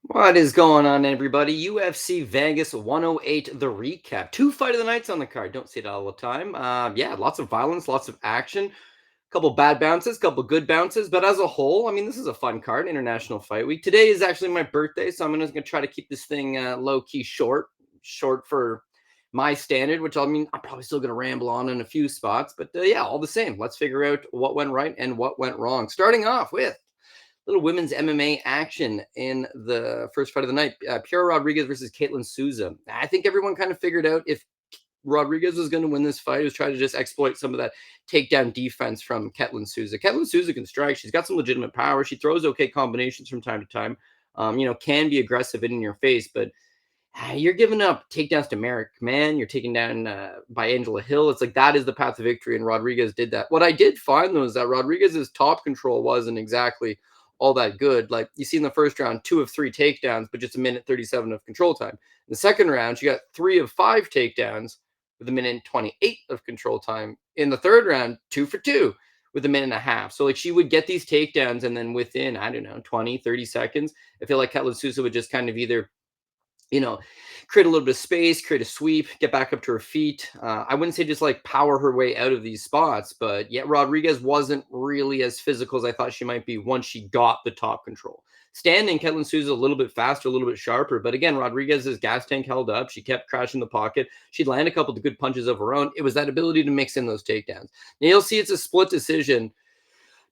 What is going on, everybody? UFC Vegas 108, the recap. Two fight of the nights on the card. Don't see it all the time. Yeah, lots of violence, lots of action, couple bad bounces, couple good bounces. But as a whole, I mean, this is a fun card, International Fight Week. Today is actually my birthday, so I'm just going to try to keep this thing low key short for my standard, which I mean, I'm probably still going to ramble on in a few spots. But yeah, all the same, let's figure out what went right and what went wrong. Starting off with little women's MMA action in the first fight of the night. Piera Rodriguez versus Caitlin Souza. I think everyone kind of figured out if Rodriguez was going to win this fight, he was trying to just exploit some of that takedown defense from Caitlin Souza. Caitlin Souza can strike. She's got some legitimate power. She throws okay combinations from time to time. Can be aggressive in your face, but you're giving up takedowns to Merrick, man. You're taken down by Angela Hill. It's like that is the path to victory, and Rodriguez did that. What I did find, though, is that Rodriguez's top control wasn't exactly all that good. Like you see in the first round, 2 of 3 takedowns, but just a minute 37 of control time. In the second round, she got 3 of 5 takedowns with a minute 28 of control time. In the third round, 2 for 2 with a minute and a half. So like she would get these takedowns, and then within, I don't know, 20, 30 seconds, I feel like Caitlin Souza would just kind of either create a little bit of space, create a sweep, get back up to her feet. I wouldn't say just like power her way out of these spots, but yet Rodriguez wasn't really as physical as I thought she might be once she got the top control. Standing, Caitlin Souza a little bit faster, a little bit sharper, but again, Rodriguez's gas tank held up. She kept crashing the pocket. She'd land a couple of good punches of her own. It was that ability to mix in those takedowns. Now you'll see it's a split decision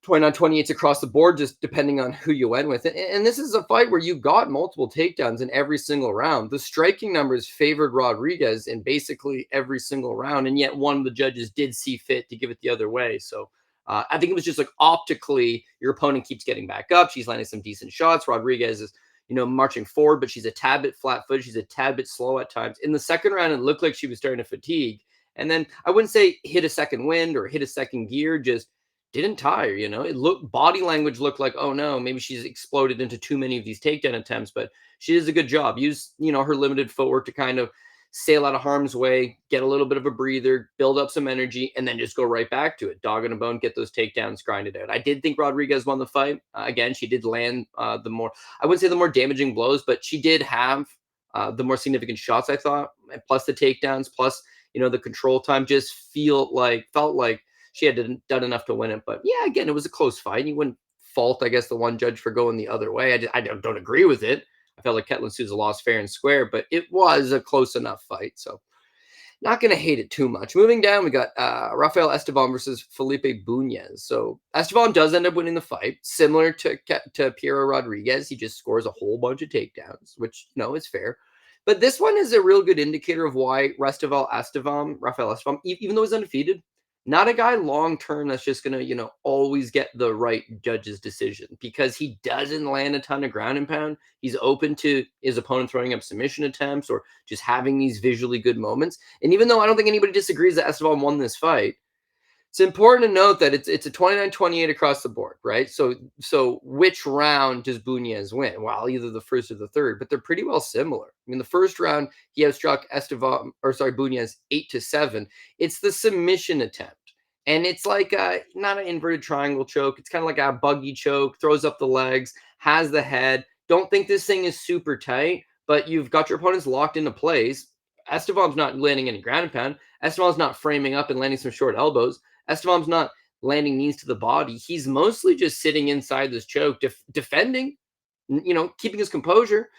29-28 across the board, just depending on who you went with. And this is a fight where you got multiple takedowns in every single round. The striking numbers favored Rodriguez in basically every single round, and yet one of the judges did see fit to give it the other way. So I think it was just like optically, your opponent keeps getting back up. She's landing some decent shots. Rodriguez is, marching forward, but she's a tad bit flat-footed. She's a tad bit slow at times. In the second round, it looked like she was starting to fatigue. And then I wouldn't say hit a second wind or hit a second gear, just didn't tire. It looked, body language looked like, oh no, maybe she's exploded into too many of these takedown attempts, but she does a good job. Use, her limited footwork to kind of sail out of harm's way, get a little bit of a breather, build up some energy, and then just go right back to it. Dog on a bone, get those takedowns grinded out. I did think Rodriguez won the fight. Again, she did land the more, I wouldn't say the more damaging blows, but she did have the more significant shots, I thought, plus the takedowns, plus, the control time just felt like she had done enough to win it. But yeah, again, it was a close fight. You wouldn't fault, I guess, the one judge for going the other way. I don't agree with it. I felt like Caitlin Souza lost fair and square, but it was a close enough fight. So not going to hate it too much. Moving down, we got Rafael Estevam versus Felipe Bunes. So Estevam does end up winning the fight, similar to Piero Rodriguez. He just scores a whole bunch of takedowns, which, is fair. But this one is a real good indicator of why Rafael Estevam, even though he's undefeated, not a guy long term that's just going to, always get the right judge's decision, because he doesn't land a ton of ground and pound. He's open to his opponent throwing up submission attempts or just having these visually good moments. And even though I don't think anybody disagrees that Estevam won this fight, it's important to note that it's a 29-28 across the board, right? So which round does Bunes win? Well, either the first or the third, but they're pretty well similar. I mean, the first round he outstruck Bunes 8-7. It's the submission attempt. And it's like not an inverted triangle choke. It's kind of like a buggy choke, throws up the legs, has the head. Don't think this thing is super tight, but you've got your opponents locked into place. Estevam's not landing any ground and pound. Estevam's not framing up and landing some short elbows. Estevam's not landing knees to the body. He's mostly just sitting inside this choke, defending, keeping his composure,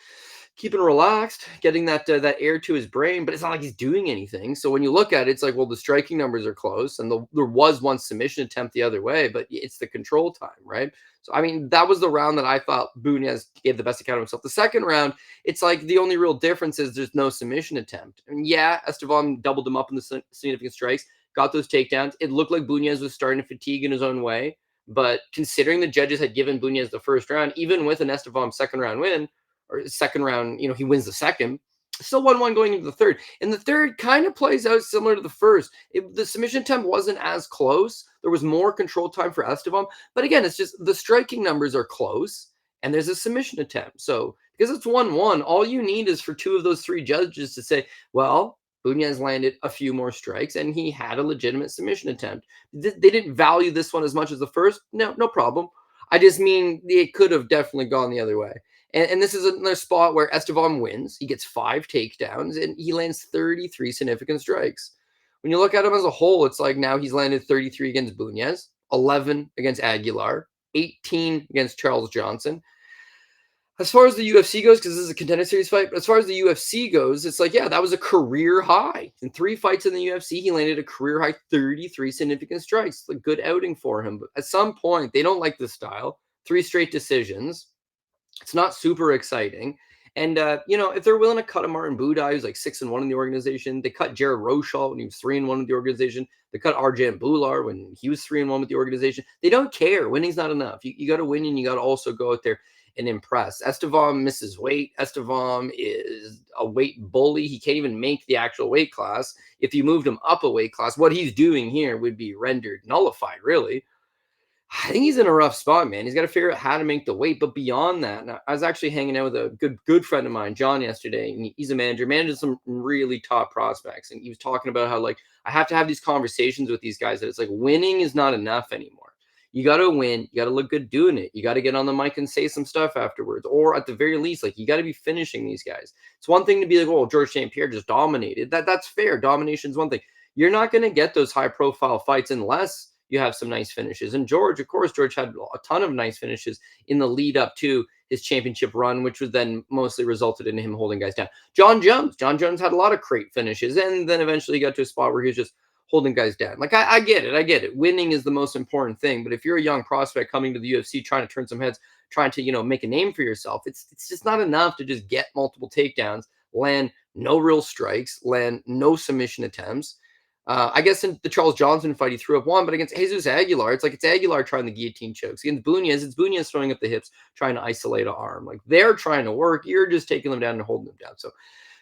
keeping relaxed, getting that air to his brain. But it's not like he's doing anything. So when you look at it, it's like, well, the striking numbers are close, and there was one submission attempt the other way, but it's the control time, right? So I mean, that was the round that I thought Bunes gave the best account of himself. The second round, it's like the only real difference is there's no submission attempt. And yeah, Estevam doubled him up in the significant strikes, got those takedowns. It looked like Bunes was starting to fatigue in his own way. But considering the judges had given Bunes the first round, even with an Estevam second round win, or second round, he wins the second, still 1-1 going into the third. And the third kind of plays out similar to the first. The submission attempt wasn't as close. There was more control time for Estevam. But again, it's just the striking numbers are close, and there's a submission attempt. So because it's 1-1, all you need is for 2 of those 3 judges to say, well, Bunes landed a few more strikes, and he had a legitimate submission attempt. They didn't value this one as much as the first. No problem. I just mean it could have definitely gone the other way. And this is another spot where Estevam wins. He gets 5 takedowns and he lands 33 significant strikes. When you look at him as a whole, it's like now he's landed 33 against Bunes, 11 against Aguilar, 18 against Charles Johnson. As far as the UFC goes, because this is a contender series fight, but as far as the UFC goes, it's like, yeah, that was a career high. In 3 fights in the UFC, he landed a career high 33 significant strikes. It's a good outing for him. But at some point, they don't like this style. 3 straight decisions. It's not super exciting. And if they're willing to cut a Martin Budai, who's like 6-1 in the organization, they cut Jared Roshaw when he was 3-1 with the organization. They cut Arjan Bular when he was 3-1 with the organization. They don't care. Winning's not enough. You got to win, and you got to also go out there and impress. Estevam misses weight. Estevam is a weight bully. He can't even make the actual weight class. If you moved him up a weight class, what he's doing here would be rendered nullified, really. I think he's in a rough spot, man. He's got to figure out how to make the weight. But beyond that, I was actually hanging out with a good friend of mine, John, yesterday. And he's a manages some really top prospects. And he was talking about how, like, I have to have these conversations with these guys that it's like winning is not enough anymore. You got to win. You got to look good doing it. You got to get on the mic and say some stuff afterwards. Or at the very least, like, you got to be finishing these guys. It's one thing to be like, oh, George St. Pierre just dominated. That's fair. Domination is one thing. You're not going to get those high profile fights unless you have some nice finishes. And George, of course, George had a ton of nice finishes in the lead up to his championship run, which was then mostly resulted in him holding guys down. John Jones had a lot of great finishes, and then eventually got to a spot where he was just holding guys down. Like, I get it. Winning is the most important thing. But if you're a young prospect coming to the UFC, trying to turn some heads, trying to, make a name for yourself, it's just not enough to just get multiple takedowns, land no real strikes, land no submission attempts. I guess in the Charles Johnson fight, he threw up 1, but against Jesus Aguilar, it's Aguilar trying the guillotine chokes. Against Bunes, it's Bunes throwing up the hips, trying to isolate an arm. Like, they're trying to work. You're just taking them down and holding them down. So,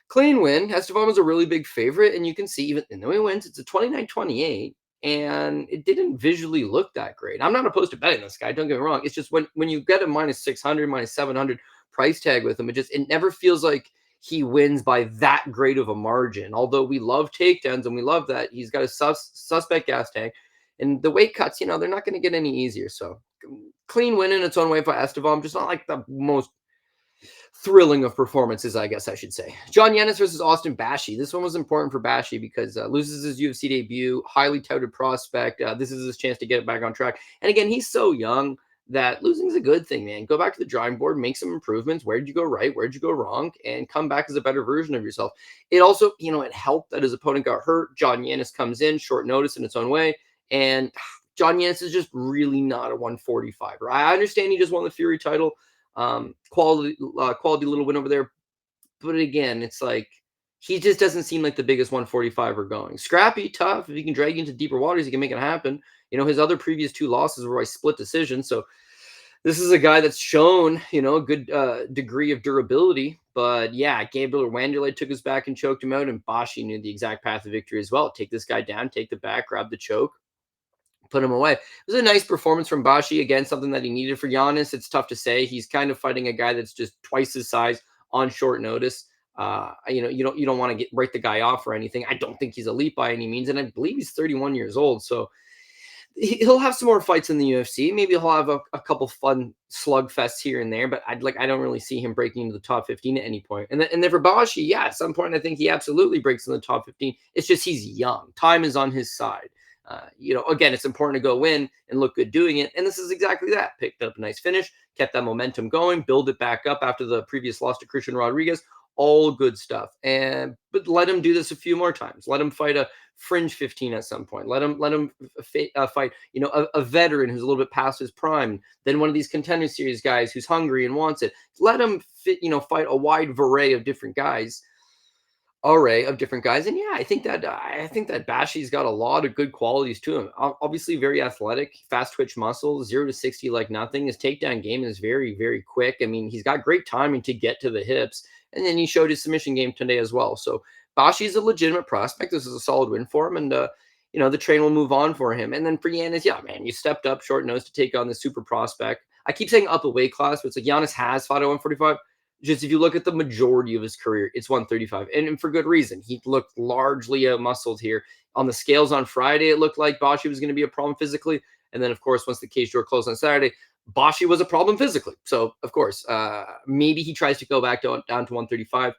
clean win. Estevam was a really big favorite, and you can see, even though he wins, it's a 29-28, and it didn't visually look that great. I'm not opposed to betting this guy, don't get me wrong. It's just when you get a minus 600, minus 700 price tag with him, it never feels like he wins by that great of a margin. Although we love takedowns and we love that he's got a suspect gas tank, and the weight cuts, they're not going to get any easier. So, clean win in its own way for Estevam, just not like the most thrilling of performances, I guess I should say. John Yannis versus Austin Bashi. This one was important for Bashi because loses his UFC debut, highly touted prospect. This is his chance to get it back on track. And again, he's so young that losing is a good thing, man. Go back to the drawing board, make some improvements. Where did you go right? Where did you go wrong? And come back as a better version of yourself. It also, it helped that his opponent got hurt. John Yannis comes in short notice in its own way. And John Yannis is just really not a 145. I understand he just won the Fury title. Quality little win over there. But again, it's like, he just doesn't seem like the biggest 145er going. Scrappy, tough. If he can drag you into deeper waters, he can make it happen. His other previous 2 losses were by split decision. So this is a guy that's shown, a good degree of durability. But yeah, Gabriel Wanderlei took his back and choked him out, and Bashi knew the exact path of victory as well. Take this guy down, take the back, grab the choke, put him away. It was a nice performance from Bashi. Again, something that he needed for Yannis. It's tough to say. He's kind of fighting a guy that's just twice his size on short notice. You don't want to write the guy off or anything. I don't think he's elite by any means, and I believe he's 31 years old. So he'll have some more fights in the UFC. Maybe he'll have a couple fun slugfests here and there, but I don't really see him breaking into the top 15 at any point. And then for Bashi, yeah, at some point I think he absolutely breaks in the top 15. It's just he's young. Time is on his side. Again, it's important to go win and look good doing it. And this is exactly that. Picked up a nice finish, kept that momentum going, build it back up after the previous loss to Christian Rodriguez. All good stuff. But let him do this a few more times. Let him fight a fringe 15 at some point. Let him fight, a veteran who's a little bit past his prime. Then one of these contender series guys who's hungry and wants it. Let him fight a wide array of different guys. And yeah, I think that Bashi's got a lot of good qualities to him. Obviously very athletic, fast twitch muscles, 0 to 60 like nothing. His takedown game is very, very quick. I mean, he's got great timing to get to the hips, and then he showed his submission game today as well. So Bashi's a legitimate prospect. This is a solid win for him, and the train will move on for him. And then for Yannis, yeah, man, you stepped up short nose to take on the super prospect. I keep saying up a weight class, but it's like Yannis has fought at 145. Just if you look at the majority of his career, it's 135, and for good reason. He looked largely muscled here. On the scales on Friday, it looked like Bashi was going to be a problem physically. And then, of course, once the cage door closed on Saturday, Bashi was a problem physically. So, of course, maybe he tries to go back down to 135.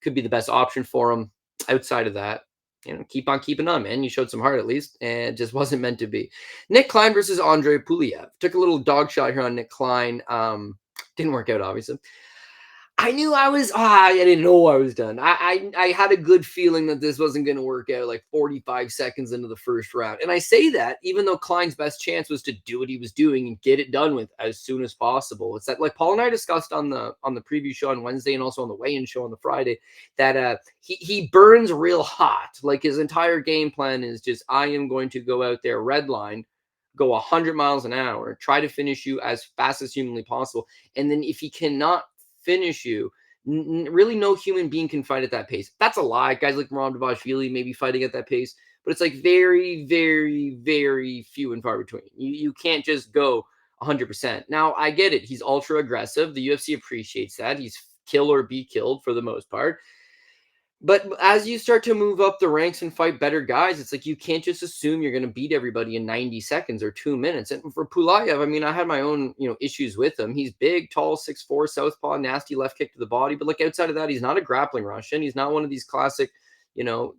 Could be the best option for him. Outside of that, keep on keeping on, man. You showed some heart at least, and it just wasn't meant to be. Nick Klein versus Andre Pulyaev. Took a little dog shot here on Nick Klein. Didn't work out, obviously. I knew I was. I didn't know I was done. I had a good feeling that this wasn't going to work out. Like 45 seconds into the first round, and I say that even though Klein's best chance was to do what he was doing and get it done with as soon as possible. It's that, like Paul and I discussed on the preview show on Wednesday and also on the weigh-in show on the Friday, that he burns real hot. Like his entire game plan is just, I am going to go out there red line, go 100 miles an hour, try to finish you as fast as humanly possible, and then if he cannot finish you, really no human being can fight at that pace. That's a lie. Guys like Bashi maybe fighting at that pace, but it's like very, very, very few and far between. You can't just go 100%. Now, I get it. He's ultra aggressive. The UFC appreciates that. He's kill or be killed for the most part. But as you start to move up the ranks and fight better guys, it's like you can't just assume you're going to beat everybody in 90 seconds or 2 minutes. And for Pulyaev, I mean, I had my own, issues with him. He's big, tall, 6'4", southpaw, nasty left kick to the body. But like outside of that, he's not a grappling Russian. He's not one of these classic,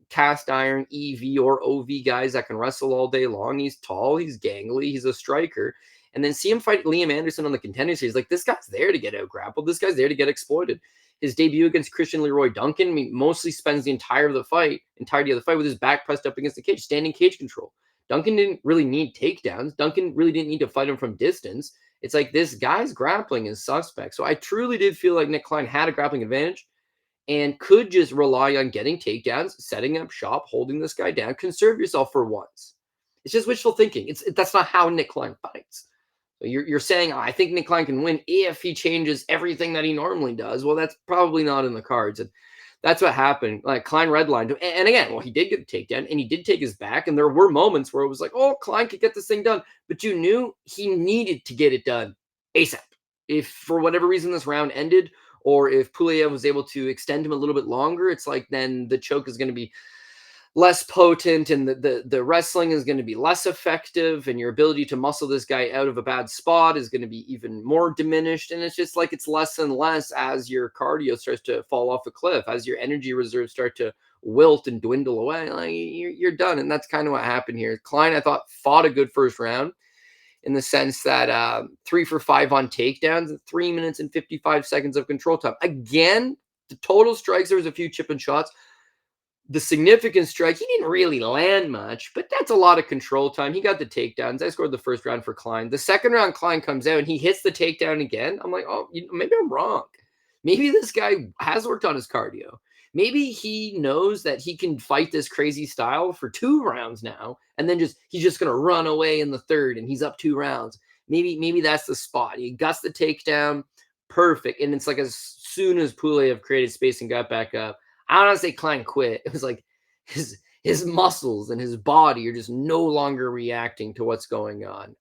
cast iron EV or OV guys that can wrestle all day long. He's tall, he's gangly, he's a striker. And then see him fight Liam Anderson on the Contender Series. Like, this guy's there to get out grappled. This guy's there to get exploited. His debut against Christian Leroy Duncan, I mean, mostly spends the entirety of the fight with his back pressed up against the cage, standing cage control. Duncan didn't really need takedowns. Duncan really didn't need to fight him from distance. It's like this guy's grappling is suspect. So I truly did feel like Nick Klein had a grappling advantage and could just rely on getting takedowns, setting up shop, holding this guy down. Conserve yourself for once. It's just wishful thinking. That's not how Nick Klein fights. So you're saying, I think Nick Klein can win if he changes everything that he normally does. Well, that's probably not in the cards. And that's what happened. Like Klein redlined. And again, well, he did get a takedown and he did take his back. And there were moments where it was like, oh, Klein could get this thing done. But you knew he needed to get it done ASAP. If for whatever reason this round ended, or if Pulyaev was able to extend him a little bit longer, it's like then the choke is going to be less potent and the wrestling is going to be less effective, and your ability to muscle this guy out of a bad spot is going to be even more diminished. And it's just like it's less and less as your cardio starts to fall off a cliff, as your energy reserves start to wilt and dwindle away. Like you're done. And that's kind of what happened here. Klein, I thought, fought a good first round in the sense that 3 for 5 on takedowns, 3 minutes and 55 seconds of control time. Again, the total strikes, there was a few chip and shots. The significant strike, he didn't really land much, but that's a lot of control time. He got the takedowns. I scored the first round for Klein. The second round, Klein comes out and he hits the takedown again. I'm like, oh, maybe I'm wrong. Maybe this guy has worked on his cardio. Maybe he knows that he can fight this crazy style for 2 rounds now, and then he's just gonna run away in the third, and he's up 2 rounds. Maybe that's the spot. He guts the takedown, perfect, and it's like as soon as Pulyaev created space and got back up, I don't want to say Klein quit. It was like his muscles and his body are just no longer reacting to what's going on.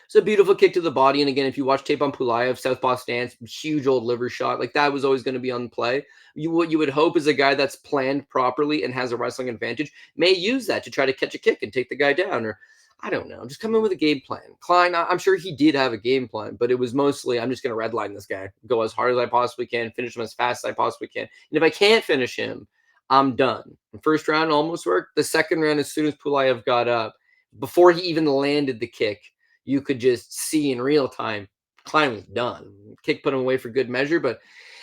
It's a beautiful kick to the body. And again, if you watch tape on Pulyaev, southpaw stance, huge old liver shot, like that was always going to be on play. What you would hope is a guy that's planned properly and has a wrestling advantage may use that to try to catch a kick and take the guy down, or I don't know, just come in with a game plan. Klein, I'm sure he did have a game plan, but it was mostly, I'm just going to redline this guy, go as hard as I possibly can, finish him as fast as I possibly can. And if I can't finish him, I'm done. The first round almost worked. The second round, as soon as Pulyaev got up, before he even landed the kick, you could just see in real time, Klein was done. Kick put him away for good measure, but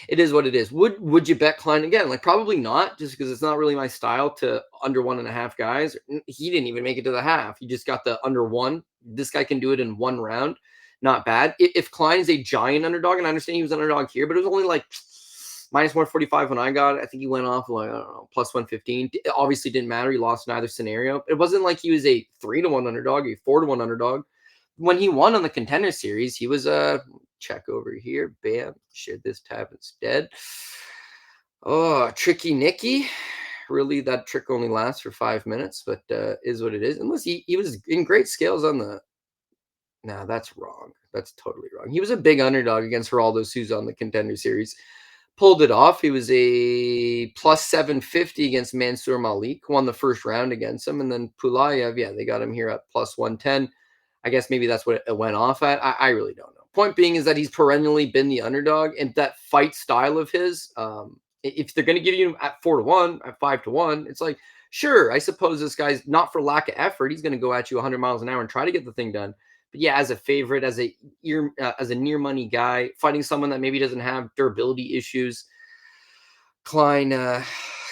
it is what it is. Would you bet Klein again? Like probably not, just because it's not really my style to under 1.5 guys. He didn't even make it to the half. He just got the under 1. This guy can do it in 1 round. Not bad. If Klein is a giant underdog, and I understand he was an underdog here, but it was only like minus 145 when I got it. I think he went off like, I don't know, plus 115. It obviously didn't matter. He lost in either scenario. It wasn't like he was a 3-1 underdog, a 4-1 underdog. When he won on the Contender Series, he was check over here. Bam. Shared this tab instead. Oh, Tricky Nicky. Really, that trick only lasts for 5 minutes, but is what it is. Unless he was in great scales on the... No, that's wrong. That's totally wrong. He was a big underdog against Geraldo Souza on the Contender Series. Pulled it off. He was a plus 750 against Mansour Malik. Won the first round against him. And then Pulyaev, yeah, they got him here at plus 110. I guess maybe that's what it went off at. I really don't know. Point being is that he's perennially been the underdog, and that fight style of his, if they're going to give you him at 4-1, at 5-1, it's like, sure, I suppose this guy's not for lack of effort. He's going to go at you 100 miles an hour and try to get the thing done. But yeah, as a favorite, as a near money guy, fighting someone that maybe doesn't have durability issues, Klein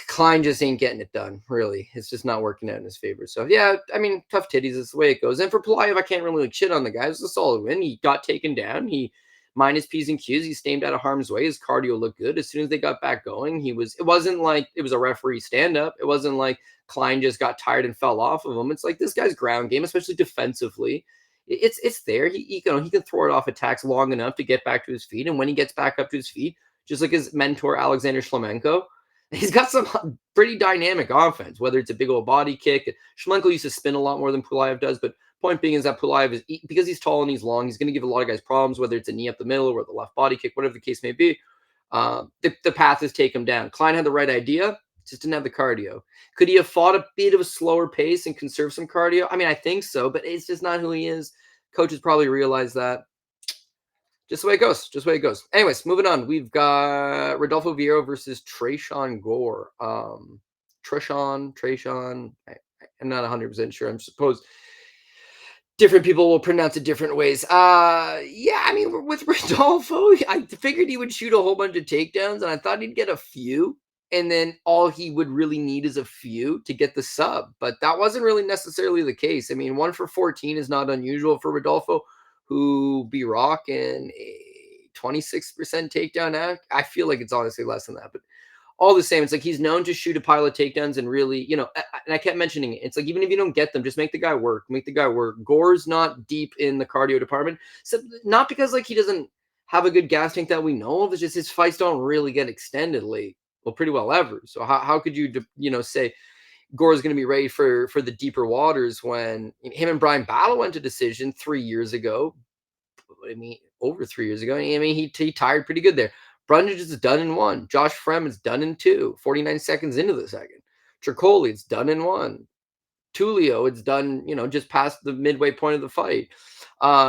Klein just ain't getting it done. Really, it's just not working out in his favor. So yeah, I mean, tough titties is the way it goes. And for Pulyaev, I can't really like shit on the guy. It was a solid win. He got taken down. He minus P's and Q's. He stayed out of harm's way. His cardio looked good. As soon as they got back going, he was. It wasn't like it was a referee stand up. It wasn't like Klein just got tired and fell off of him. It's like this guy's ground game, especially defensively. It's there. He can throw it off attacks long enough to get back to his feet. And when he gets back up to his feet, just like his mentor Alexander Shlemenko, he's got some pretty dynamic offense, whether it's a big old body kick. Shlemenko used to spin a lot more than Pulyaev does, but point being is that Pulyaev is, because he's tall and he's long, he's going to give a lot of guys problems, whether it's a knee up the middle or the left body kick, whatever the case may be. The path is take him down. Klein had the right idea, just didn't have the cardio. Could he have fought a bit of a slower pace and conserve some cardio? I mean, I think so, but it's just not who he is. Coaches probably realize that. Just the way it goes. Just the way it goes. Anyways, moving on. We've got Rodolfo Vieira versus Tresean Gore. Tresean. I'm not 100% sure. I'm suppose different people will pronounce it different ways. Yeah, I mean, with Rodolfo, I figured he would shoot a whole bunch of takedowns, and I thought he'd get a few, and then all he would really need is a few to get the sub. But that wasn't really necessarily the case. I mean, 1 for 14 is not unusual for Rodolfo, who be rocking a 26% takedown act. I feel like it's honestly less than that, but all the same, it's like he's known to shoot a pile of takedowns and really, and I kept mentioning it. It's like, even if you don't get them, just make the guy work. Make the guy work. Gore's not deep in the cardio department. So not because like he doesn't have a good gas tank that we know of. It's just his fights don't really get extended late. Well, pretty well ever. So how could you, say Gore is going to be ready for the deeper waters when him and Brian Battle went to decision 3 years ago? I mean, over 3 years ago. I mean, he tired pretty good there. Brundage is done in 1. Josh Frem is done in 2. 49 seconds into the second. Tricoli, it's done in 1. Tulio, it's done, just past the midway point of the fight.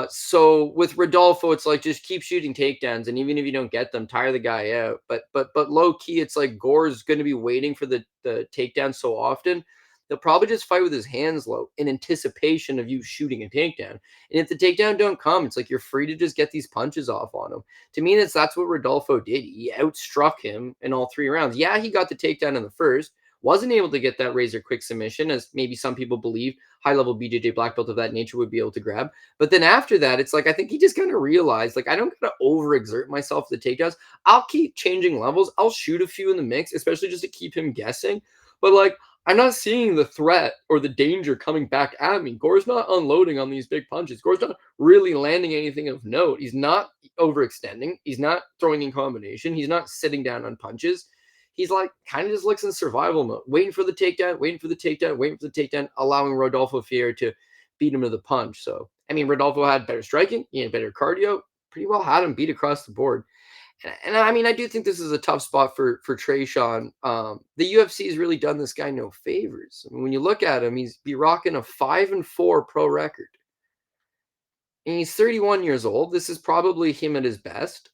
So with Rodolfo, it's like just keep shooting takedowns, and even if you don't get them, tire the guy out. But low key, it's like Gore's going to be waiting for the takedown so often. They'll probably just fight with his hands low in anticipation of you shooting a takedown. And if the takedown don't come, it's like you're free to just get these punches off on him. To me, that's what Rodolfo did. He outstruck him in all 3 rounds. Yeah, he got the takedown in the first. Wasn't able to get that razor quick submission, as maybe some people believe high-level BJJ black belt of that nature would be able to grab. But then after that, it's like I think he just kind of realized, like, I don't got to overexert myself with the takedowns. I'll keep changing levels. I'll shoot a few in the mix, especially just to keep him guessing. But, like, I'm not seeing the threat or the danger coming back at me. Gore's not unloading on these big punches. Gore's not really landing anything of note. He's not overextending. He's not throwing in combination. He's not sitting down on punches. He's like kind of just looks in survival mode, waiting for the takedown, allowing Rodolfo Vieira to beat him to the punch. So, I mean, Rodolfo had better striking, he had better cardio, pretty well had him beat across the board. And I mean, I do think this is a tough spot for Tresean. The UFC has really done this guy no favors. I mean, when you look at him, he's be rocking a 5-4 pro record. And he's 31 years old. This is probably him at his best.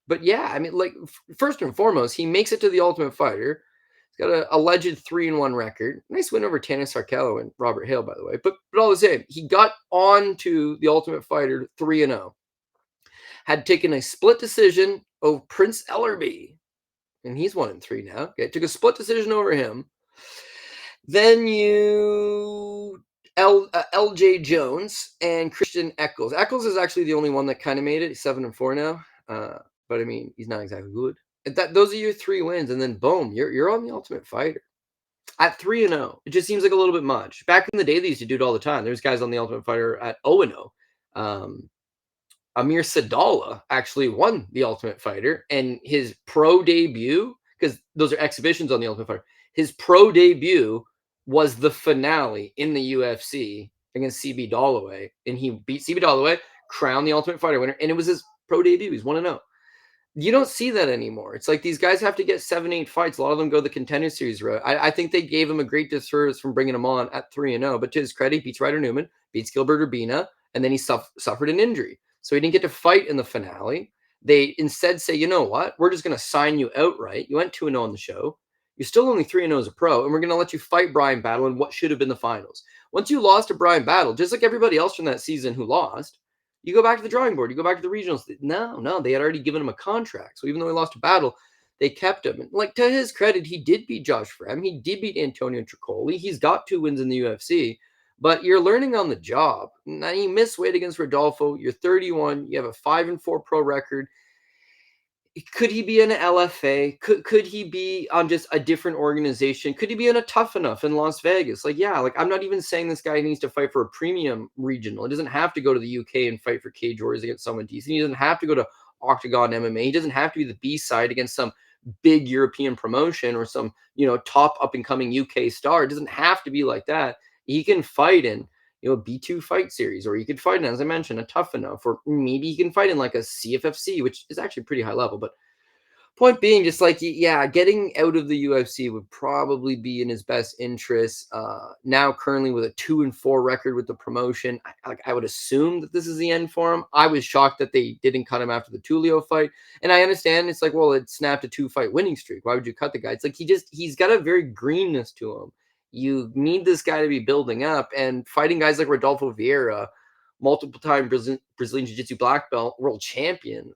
But yeah, I mean, like, first and foremost, he makes it to the Ultimate Fighter. He's got an alleged 3-1 record. Nice win over Tanner Sarkello and Robert Hale, by the way. But all the same, he got on to the Ultimate Fighter 3-0. Had taken a split decision over Prince Ellerby. And he's 1-3 now. Okay, took a split decision over him. Then LJ Jones and Christian Eccles. Eccles is actually the only one that kind of made it. He's 7-4 now. But I mean, he's not exactly good. Those are your 3 wins, and then boom, you're on the Ultimate Fighter at 3-0. It just seems like a little bit much. Back in the day, they used to do it all the time. There's guys on the Ultimate Fighter at 0-0. Amir Sadallah actually won the Ultimate Fighter, and his pro debut, because those are exhibitions on the Ultimate Fighter, his pro debut was the finale in the UFC against CB Dollaway, and he beat CB Dollaway, crowned the Ultimate Fighter winner, and it was his pro debut. He's 1-0. You don't see that anymore. It's like these guys have to get 7-8 fights. A lot of them go the Contender Series route. I think they gave him a great disservice from bringing him on at 3-0, but to his credit, he beats Ryder Newman, beats Gilbert Urbina, and then he suffered an injury. So he didn't get to fight in the finale. They instead say, you know what? We're just going to sign you outright. You went 2-0 on the show. You're still only 3-0 as a pro, and we're going to let you fight Brian Battle in what should have been the finals. Once you lost to Brian Battle, just like everybody else from that season who lost, you go back to the drawing board. You go back to the regionals. No, they had already given him a contract. So even though he lost to Battle, they kept him. And like to his credit, he did beat Josh Frem. He did beat Antonio Tricoli. He's got 2 wins in the UFC. But you're learning on the job. Now you miss weight against Rodolfo. You're 31. You have a 5-4 pro record. Could he be in an LFA? Could he be on just a different organization? Could he be in a Tough Enough in Las Vegas? Like, yeah, like I'm not even saying this guy needs to fight for a premium regional. He doesn't have to go to the UK and fight for Cage Warriors against someone decent. He doesn't have to go to Octagon MMA. He doesn't have to be the B side against some big European promotion or some, top up and coming UK star. It doesn't have to be like that. He can fight in B2 fight series, or you could fight in, as I mentioned, a Tough Enough, or maybe he can fight in like a CFFC, which is actually pretty high level. But point being, just like, yeah, getting out of the UFC would probably be in his best interest. Now, currently with a 2-4 record with the promotion, I would assume that this is the end for him. I was shocked that they didn't cut him after the Tulio fight, and I understand it's like, well, it snapped a 2-fight winning streak. Why would you cut the guy? It's like he's got a very greenness to him. You need this guy to be building up, and fighting guys like Rodolfo Vieira, multiple time Brazilian Jiu-Jitsu black belt, world champion.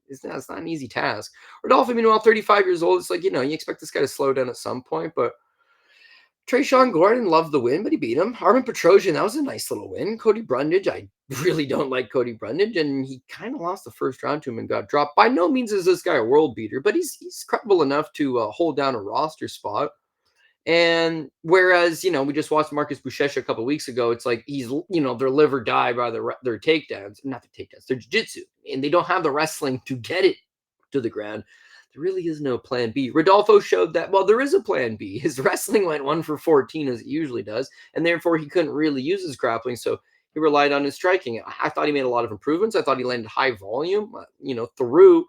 It's not an easy task. Rodolfo, meanwhile, 35 years old. It's like, you expect this guy to slow down at some point, but Trayshawn Gordon loved the win, but he beat him. Armin Petrosian, that was a nice little win. Cody Brundage, I really don't like Cody Brundage, and he kind of lost the first round to him and got dropped. By no means is this guy a world beater, but he's credible enough to hold down a roster spot. And whereas, we just watched Marcus Buchecha a couple weeks ago, it's like he's, their live or die by their takedowns, not their takedowns, their jiu-jitsu, and they don't have the wrestling to get it to the ground. There really is no plan B. Rodolfo showed that, well, there is a plan B. His wrestling went 1 for 14 as it usually does, and therefore he couldn't really use his grappling, so he relied on his striking. I thought he made a lot of improvements. I thought he landed high volume, through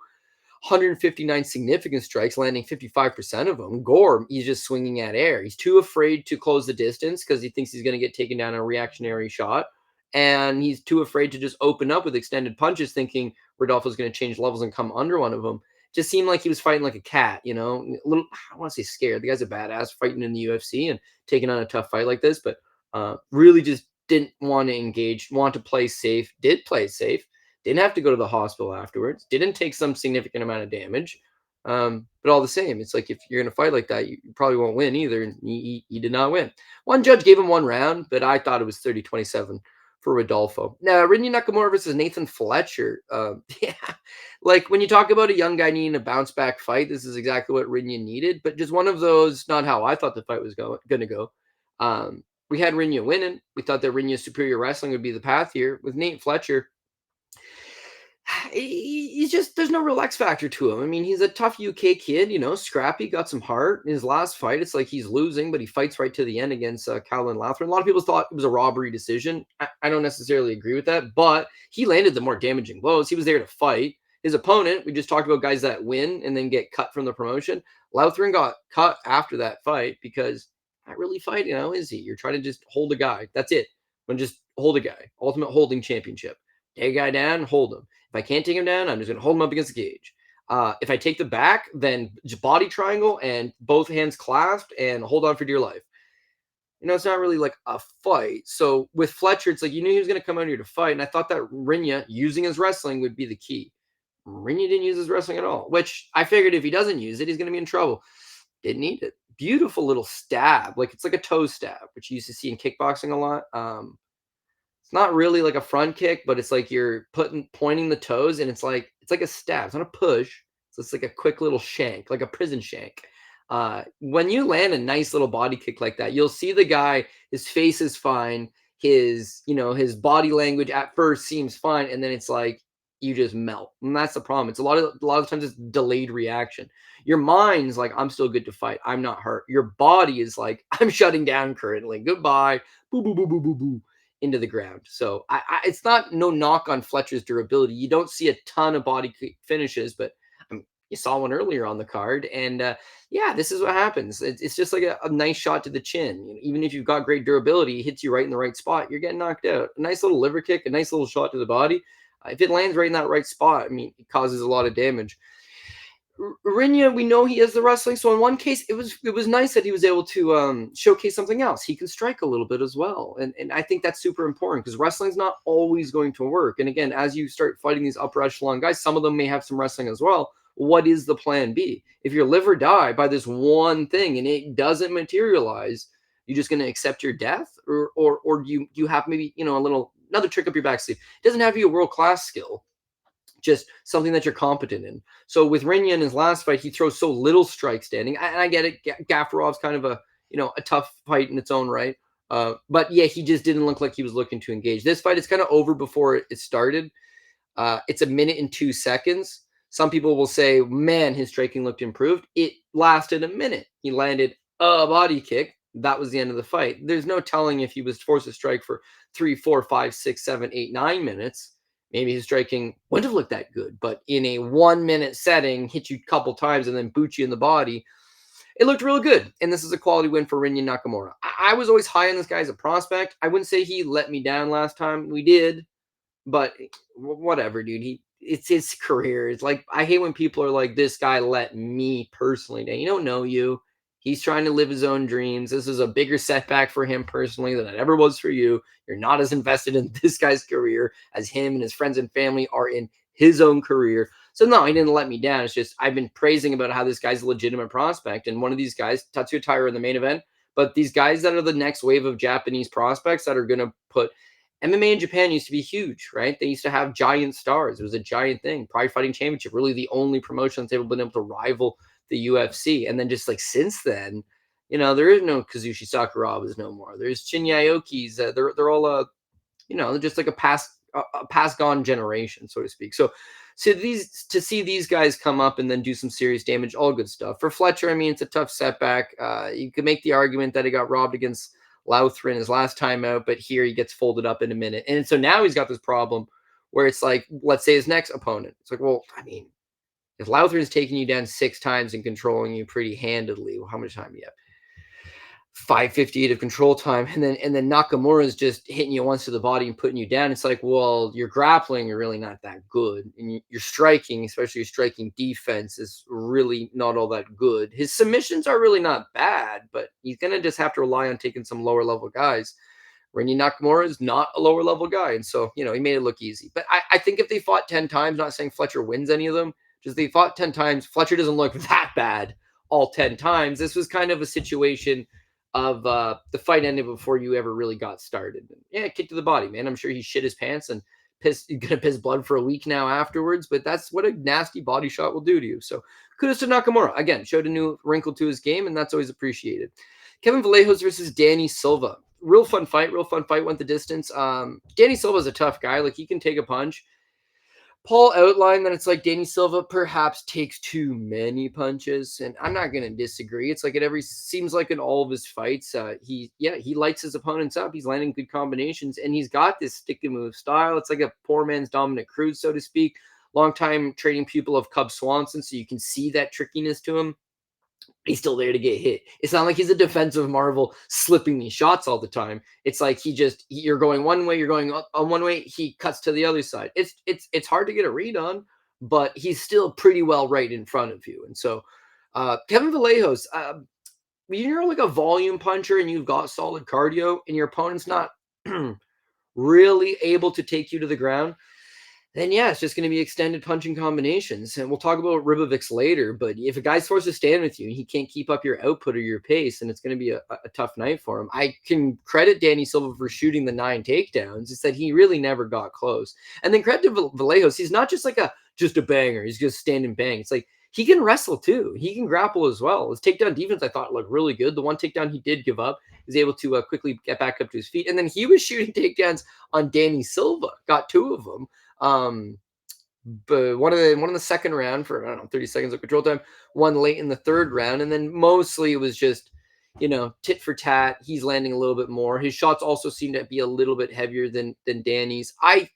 159 significant strikes, landing 55% of them. Gore, he's just swinging at air. He's too afraid to close the distance because he thinks he's going to get taken down a reactionary shot. And he's too afraid to just open up with extended punches, thinking Rodolfo's going to change levels and come under one of them. Just seemed like he was fighting like a cat, a little, I want to say scared. The guy's a badass fighting in the UFC and taking on a tough fight like this, but really just didn't want to engage, want to play safe, did play safe. Didn't have to go to the hospital afterwards. Didn't take some significant amount of damage. But all the same, it's like if you're going to fight like that, you probably won't win either. And he did not win. One judge gave him 1 round, but I thought it was 30-27 for Rodolfo. Now, Rinya Nakamura versus Nathan Fletcher. Yeah, like when you talk about a young guy needing a bounce back fight, this is exactly what Rinya needed. But just one of those, not how I thought the fight was going to go. We had Rinya winning. We thought that Rinya's superior wrestling would be the path here. With Nate Fletcher, he's just, there's no real X factor to him. I mean, he's a tough UK kid, scrappy, got some heart. In his last fight, it's like he's losing, but he fights right to the end against Calvin Lathran. A lot of people thought it was a robbery decision. I don't necessarily agree with that, but he landed the more damaging blows. He was there to fight. His opponent, we just talked about guys that win and then get cut from the promotion. Lathran got cut after that fight because not really fighting, is he? You're trying to just hold a guy. That's it. And just hold a guy. Ultimate holding championship. Take a guy down, hold him. If I can't take him down, I'm just going to hold him up against the cage. If I take the back, then just body triangle and both hands clasped and hold on for dear life. It's not really like a fight. So with Fletcher, it's like you knew he was going to come out here to fight. And I thought that Rinya using his wrestling would be the key. Rinya didn't use his wrestling at all, which I figured if he doesn't use it, he's going to be in trouble. Didn't need it. Beautiful little stab. Like it's like a toe stab, which you used to see in kickboxing a lot. It's not really like a front kick, but it's like you're pointing the toes, and it's like a stab. It's not a push. So it's like a quick little shank, like a prison shank. When you land a nice little body kick like that, you'll see the guy, his face is fine. His body language at first seems fine, and then it's like you just melt. And that's the problem. It's a lot of times it's delayed reaction. Your mind's like, I'm still good to fight. I'm not hurt. Your body is like, I'm shutting down currently. Goodbye. Boo, boo, boo, boo, boo, boo. Into the ground. So it's not no knock on Fletcher's durability. You don't see a ton of body finishes, but You saw one earlier on the card, and yeah, this is what happens. It's just like a nice shot to the chin. Even if you've got great durability, it hits you right in the right spot, you're getting knocked out. A nice little liver kick, a nice little shot to the body. If it lands right in that right spot, I mean, it causes a lot of damage. Rinya, we know he has the wrestling. So in one case, it was nice that he was able to showcase something else. He can strike a little bit as well, and I think that's super important because wrestling's not always going to work. And again, as you start fighting these upper echelon guys, some of them may have some wrestling as well. What is the plan B? If you live or die by this one thing and it doesn't materialize, you just going to accept your death, or do you have maybe a little another trick up your back sleeve? It doesn't have to be a world class skill, just something that you're competent in. So with Rinya in his last fight, he throws so little strike standing. And I get it. Gafarov's kind of a tough fight in its own right. But yeah, he just didn't look like he was looking to engage. This fight is kind of over before it started. It's a minute and 2 seconds. Some people will say, man, his striking looked improved. It lasted a minute. He landed a body kick. That was the end of the fight. There's no telling if he was forced to strike for 3, 4, 5, 6, 7, 8, 9 minutes. Maybe his striking wouldn't have looked that good. But in a 1 minute setting, hit you a couple times and then boot you in the body, it looked real good. And this is a quality win for Rinya Nakamura. I was always high on this guy as a prospect. I wouldn't say he let me down last time. We did. But whatever, dude. It's his career. It's like I hate when people are like, "This guy let me personally down." You don't know you. He's trying to live his own dreams. This is a bigger setback for him personally than it ever was for you. You're not as invested in this guy's career as him and his friends and family are in his own career. So no, he didn't let me down. It's just I've been praising about how this guy's a legitimate prospect, and one of these guys, Tatsuya Taira in the main event. But these guys that are the next wave of Japanese prospects that are going to put MMA in Japan used to be huge, right? They used to have giant stars. It was a giant thing. Pride Fighting Championship, really the only promotion that's ever been able to rival the UFC. And then just like since then, there is no Kazushi Sakuraba's no more. There's Shinya Aoki's. They're all they're just like a past gone generation, so to speak. So to see these guys come up and then do some serious damage, all good stuff. For Fletcher, I mean, it's a tough setback. You could make the argument that he got robbed against Lauthrin his last time out, but here he gets folded up in a minute. And so now he's got this problem where it's like, let's say his next opponent. It's like, well, I mean, if Lauthrin's taking you down 6 times and controlling you pretty handedly, well, how much time do you have? 558 of control time, and then Nakamura is just hitting you once to the body and putting you down. It's like, well, your grappling, you're really not that good, and your striking, especially your striking defense, is really not all that good. His submissions are really not bad, but he's gonna just have to rely on taking some lower level guys. Rinya Nakamura is not a lower level guy, and so he made it look easy. But I think if they fought 10 times, not saying Fletcher wins any of them, just they fought 10 times, Fletcher doesn't look that bad all 10 times. This was kind of a situation of the fight ended before you ever really got started. And yeah, kick to the body, man. I'm sure he shit his pants and gonna piss blood for a week now afterwards, but that's what a nasty body shot will do to you. So kudos to Nakamura. Again, showed a new wrinkle to his game, and that's always appreciated. Kevin Vallejos versus Danny Silva. Real fun fight, went the distance. Danny Silva's a tough guy. Like, he can take a punch. Paul outlined that it's like Danny Silva perhaps takes too many punches, and I'm not going to disagree. It's like seems like in all of his fights, he lights his opponents up. He's landing good combinations, and he's got this stick and move style. It's like a poor man's Dominic Cruz, so to speak. Longtime training pupil of Cub Swanson, so you can see that trickiness to him. He's still there to get hit. It's not like he's a defensive marvel slipping these shots all the time. It's like you're going one way, you're going on one way, he cuts to the other side. It's hard to get a read on, but he's still pretty well right in front of you. And so Kevin Vallejos, you're like a volume puncher and you've got solid cardio and your opponent's not really able to take you to the ground, then yeah, it's just going to be extended punching combinations. And we'll talk about Ribovics later, but if a guy's forced to stand with you and he can't keep up your output or your pace, and it's going to be a tough night for him. I can credit Danny Silva for shooting the 9 takedowns. It's that he really never got close. And then credit to Vallejos, he's not just like just a banger. He's just stand and bang. It's like he can wrestle too. He can grapple as well. His takedown defense, I thought, looked really good. The one takedown he did give up, he was able to quickly get back up to his feet. And then he was shooting takedowns on Danny Silva, got 2 of them. But one in the second round for, I don't know, 30 seconds of control time, one late in the third round, and then mostly it was just tit for tat. He's landing a little bit more. His shots also seem to be a little bit heavier than Danny's. I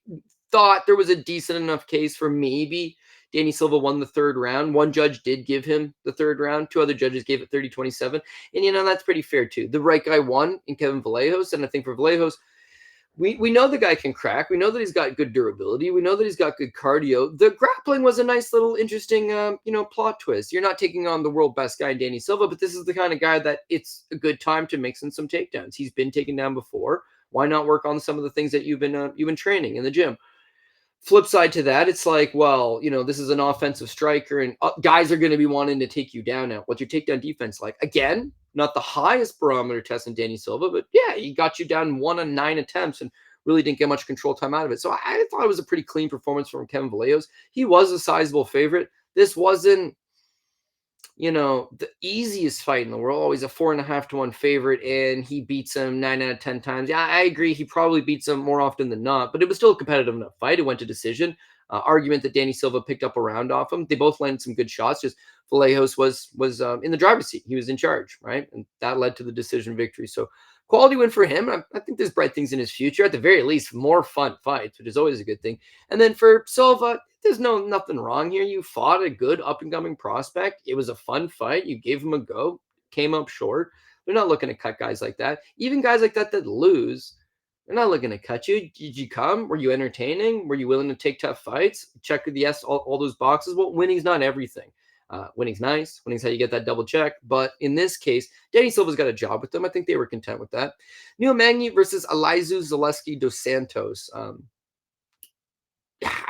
thought there was a decent enough case for maybe Danny Silva won the third round. One judge did give him the third round. Two other judges gave it 30-27. And, that's pretty fair, too. The right guy won in Kevin Vallejos. And I think for Vallejos, we know the guy can crack. We know that he's got good durability. We know that he's got good cardio. The grappling was a nice little interesting, plot twist. You're not taking on the world best guy, Danny Silva, but this is the kind of guy that it's a good time to mix in some takedowns. He's been taken down before. Why not work on some of the things that you've been training in the gym? Flip side to that, it's like, well, this is an offensive striker, and guys are going to be wanting to take you down now. What's your takedown defense like? Again, not the highest barometer test in Danny Silva, but yeah, he got you down 1 on 9 attempts and really didn't get much control time out of it. So I thought it was a pretty clean performance from Kevin Vallejos. He was a sizable favorite. This wasn't the easiest fight in the world, always a 4.5-1 favorite, and he beats him 9 out of 10 times. Yeah, I agree. He probably beats him more often than not, but it was still a competitive enough fight. It went to decision. Argument that Danny Silva picked up a round off him. They both landed some good shots. Just Vallejos was in the driver's seat. He was in charge, right? And that led to the decision victory. So quality win for him. I think there's bright things in his future. At the very least, more fun fights, which is always a good thing. And then for Silva, there's nothing wrong here. You fought a good up and coming prospect. It was a fun fight. You gave him a go. Came up short. They're not looking to cut guys like that. Even guys like that lose, they're not looking to cut you. Did you come? Were you entertaining? Were you willing to take tough fights? Check the yes, all those boxes. Well, winning's not everything. Winning's nice. Winning's how you get that double check. But in this case, Danny Silva's got a job with them. I think they were content with that. Neil Magny versus Elizeu Zaleski dos Santos.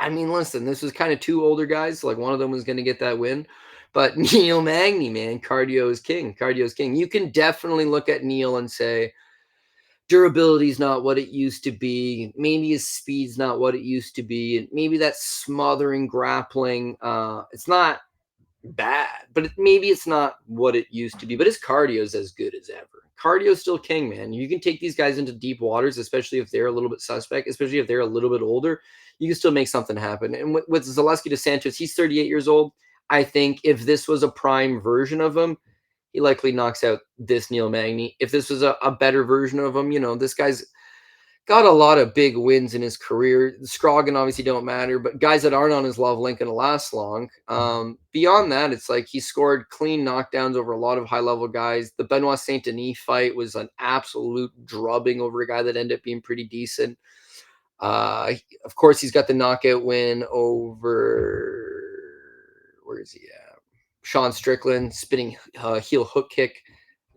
Listen, this was kind of two older guys. So like one of them was going to get that win. But Neil Magny, man, cardio is king. Cardio is king. You can definitely look at Neil and say, durability is not what it used to be. Maybe his speed's not what it used to be. And maybe that smothering grappling, it's not bad, but maybe it's not what it used to be. But his cardio is as good as ever. Cardio is still king, man. You can take these guys into deep waters, especially if they're a little bit suspect, especially if they're a little bit older. You can still make something happen. And with Zaleski dos Santos, he's 38 years old. I think if this was a prime version of him, he likely knocks out this Neil Magny. If this was a better version of him, this guy's got a lot of big wins in his career. Scroggin obviously don't matter, but guys that aren't on his level ain't going to last long. Beyond that, it's like he scored clean knockdowns over a lot of high-level guys. The Benoit Saint Denis fight was an absolute drubbing over a guy that ended up being pretty decent. Of course, he's got the knockout win over, where is he at? Sean Strickland, spinning heel hook kick.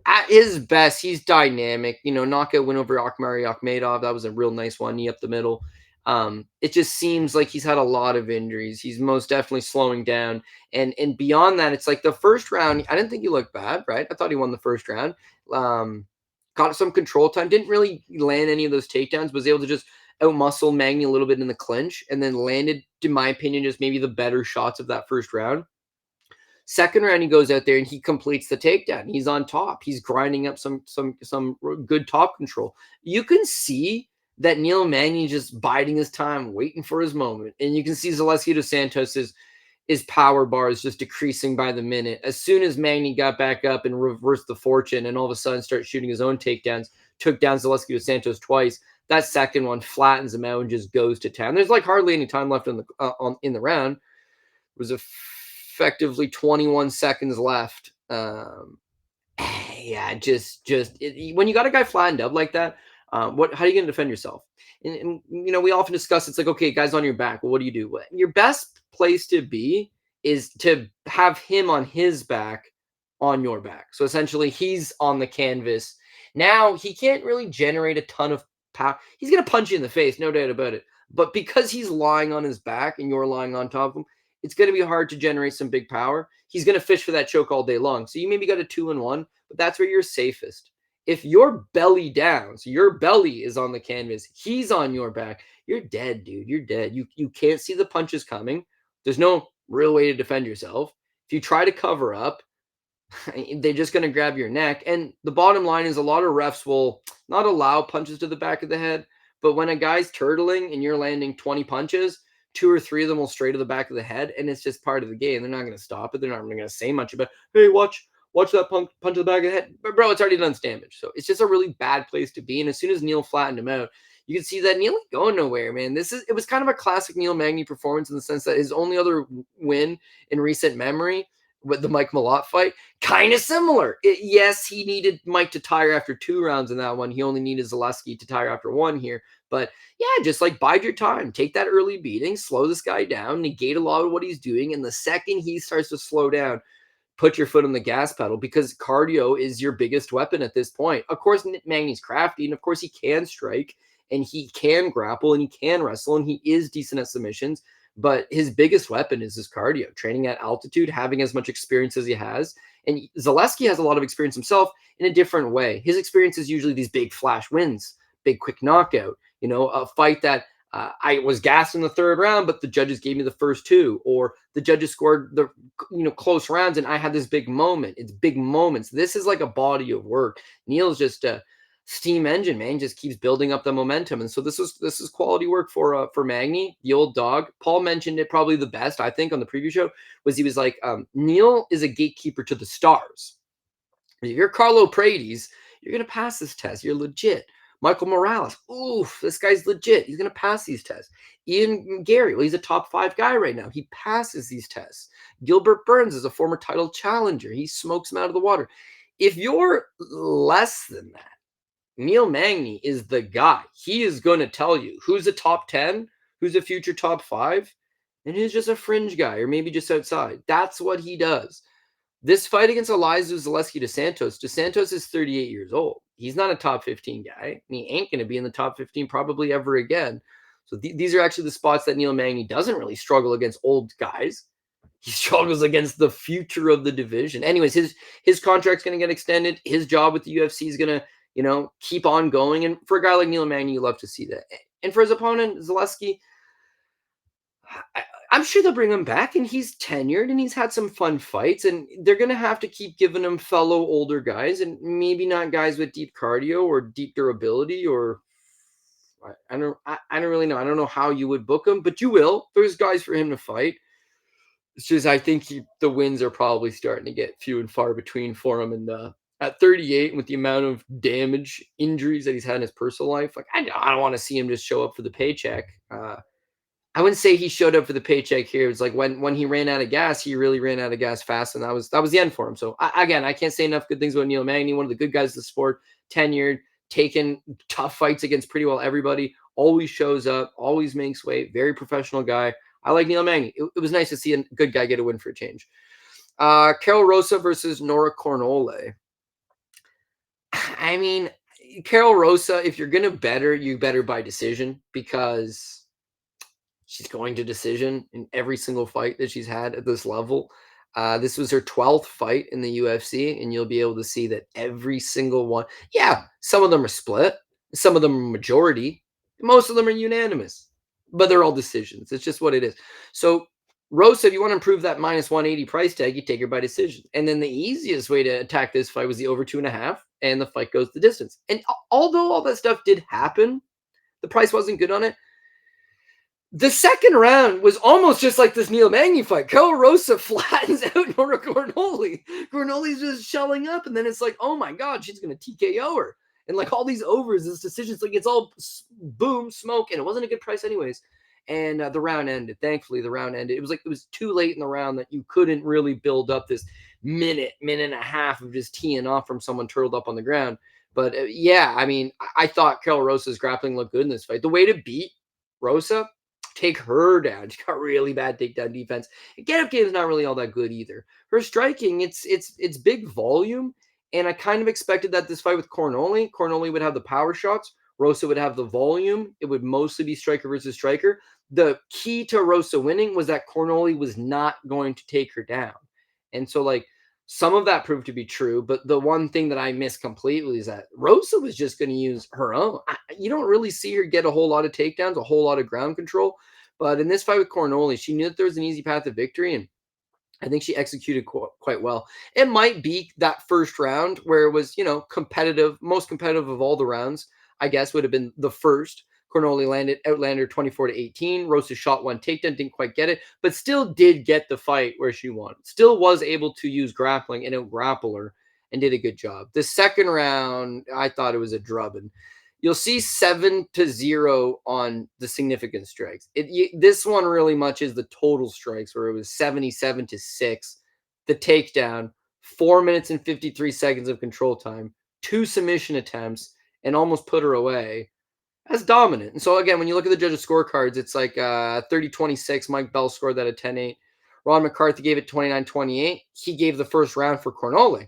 At his best, he's dynamic. Knockout win over Akhmari Akhmedov. That was a real nice one, knee up the middle. It just seems like he's had a lot of injuries. He's most definitely slowing down. And beyond that, it's like the first round, I didn't think he looked bad, right? I thought he won the first round. Got some control time. Didn't really land any of those takedowns. Was able to just outmuscle Magny a little bit in the clinch. And then landed, in my opinion, just maybe the better shots of that first round. Second round, he goes out there and he completes the takedown. He's on top. He's grinding up some good top control. You can see that Neil Magny just biding his time, waiting for his moment. And you can see Zaleski dos Santos' power bar is just decreasing by the minute. As soon as Magny got back up and reversed the fortune and all of a sudden started shooting his own takedowns, took down Zaleski dos Santos twice, that second one flattens him out and just goes to town. There's like hardly any time left in the round. It was effectively 21 seconds left. When you got a guy flattened up like that, how are you going to defend yourself? And we often discuss, it's like, okay, guys on your back. Well, what do you do? Your best place to be is to have him on his back on your back. So essentially he's on the canvas. Now he can't really generate a ton of power. He's going to punch you in the face, no doubt about it. But because he's lying on his back and you're lying on top of him, it's going to be hard to generate some big power. He's going to fish for that choke all day long. So you maybe got a 2-1, but that's where you're safest. If you're belly down, so your belly is on the canvas, he's on your back, you're dead, dude. You're dead. You can't see the punches coming. There's no real way to defend yourself. If you try to cover up, they're just going to grab your neck. And the bottom line is a lot of refs will not allow punches to the back of the head. But when a guy's turtling and you're landing 20 punches, 2 or 3 of them will stray to the back of the head, and it's just part of the game. They're not going to stop it. They're not really going to say much about, hey, watch that punch to the back of the head. But, bro, it's already done damage. So it's just a really bad place to be. And as soon as Neil flattened him out, You can see that Neil ain't going nowhere, man. It was kind of a classic Neil Magny performance in the sense that his only other win in recent memory with the Mike Malott fight, kind of similar. Yes, he needed Mike to tire after 2 rounds in that one. He only needed Zaleski to tire after one here. But yeah, just like bide your time, take that early beating, slow this guy down, negate a lot of what he's doing. And the second he starts to slow down, put your foot on the gas pedal because cardio is your biggest weapon at this point. Of course, Magny's crafty, and of course, he can strike and he can grapple and he can wrestle and he is decent at submissions. But his biggest weapon is his cardio, training at altitude, having as much experience as he has. And Zaleski has a lot of experience himself in a different way. His experience is usually these big flash wins, big quick knockout, a fight that I was gassed in the 3rd round, but the judges gave me the first 2, or the judges scored the close rounds, and I had this big moment. It's big moments. This is like a body of work. Neil's just a steam engine, man. Just keeps building up the momentum, and so this is quality work for Magny, the old dog. Paul mentioned it probably the best, I think, on the preview show. He was like, Neil is a gatekeeper to the stars. If you're Carlo Paredes, you're gonna pass this test. You're legit. Michael Morales, oof, this guy's legit. He's going to pass these tests. Ian Gary, well, he's a top 5 guy right now. He passes these tests. Gilbert Burns is a former title challenger. He smokes him out of the water. If you're less than that, Neil Magny is the guy. He is going to tell you who's a top 10, who's a future top 5, and who's just a fringe guy or maybe just outside. That's what he does. This fight against Eliza Zaleski dos Santos is 38 years old. He's not a top 15 guy, and he ain't going to be in the top 15 probably ever again. So these are actually the spots that Neil Magny doesn't really struggle against old guys. He struggles against the future of the division. Anyways, his contract's going to get extended. His job with the UFC is going to, keep on going. And for a guy like Neil Magny, you love to see that. And for his opponent, Zaleski, I'm sure they'll bring him back, and he's tenured and he's had some fun fights, and they're going to have to keep giving him fellow older guys and maybe not guys with deep cardio or deep durability, or I don't really know. I don't know how you would book him, but you will. There's guys for him to fight. It's just, I think the wins are probably starting to get few and far between for him. And at 38, with the amount of damage, injuries that he's had in his personal life, like I don't want to see him just show up for the paycheck. I wouldn't say he showed up for the paycheck here. It was like when he ran out of gas, he really ran out of gas fast, and that was the end for him. So I can't say enough good things about Neil Magny, one of the good guys of the sport, tenured, taken tough fights against pretty well everybody, always shows up, always makes weight, very professional guy. I like Neil Magny. It was nice to see a good guy get a win for a change. Carol Rosa versus Nora Cornolle. I mean, Carol Rosa, if you're gonna bet her, you better by decision, because she's going to decision in every single fight that she's had at this level. This was her 12th fight in the UFC, and you'll be able to see that every single one. Yeah, some of them are split, some of them are majority, most of them are unanimous, but they're all decisions. It's just what it is. So, Rosa, if you want to improve that minus 180 price tag, you take her by decision. And then the easiest way to attack this fight was the over 2.5, and the fight goes the distance. And although all that stuff did happen, the price wasn't good on it. The second round was almost just like this Neil Magny fight. Carol Rosa flattens out Nora Cornolle. Cornolle's just shelling up, and then it's like, oh my God, she's going to TKO her. And like all these overs, this decisions, like it's all boom, smoke, and it wasn't a good price anyways. And the round ended. Thankfully, the round ended. It was too late in the round that you couldn't really build up this minute and a half of just teeing off from someone turtled up on the ground. But yeah, I mean, I thought Carol Rosa's grappling looked good in this fight. The way to beat Rosa, take her down. She got really bad takedown defense. Get up game is not really all that good either. Her striking, it's big volume, and I kind of expected that this fight with Cornolle would have the power shots. Rosa would have the volume. It would mostly be striker versus striker. The key to Rosa winning was that Cornolle was not going to take her down. And so, like, some of that proved to be true, but the one thing that I missed completely is that Rosa was just going to use her own. You don't really see her get a whole lot of takedowns, a whole lot of ground control. But in this fight with Cornolle, she knew that there was an easy path to victory, and I think she executed quite well. It might be that first round where it was, competitive, most competitive of all the rounds, I guess, would have been the first. Cornolle outlanded her 24-18. Rosa shot one takedown, didn't quite get it, but still did get the fight where she won. Still was able to use grappling and out-grapple her, and did a good job. The second round, I thought it was a drubbing. you'll see 7-0 on the significant strikes. This one really much is the total strikes, where it was 77-6. The takedown, 4 minutes and 53 seconds of control time, two submission attempts, and almost put her away. That's dominant. And so again, when you look at the judges' scorecards, it's like 30-26. Mike Bell scored that at 10-8. Ron McCarthy gave it 29-28. He gave the first round for Cornolle.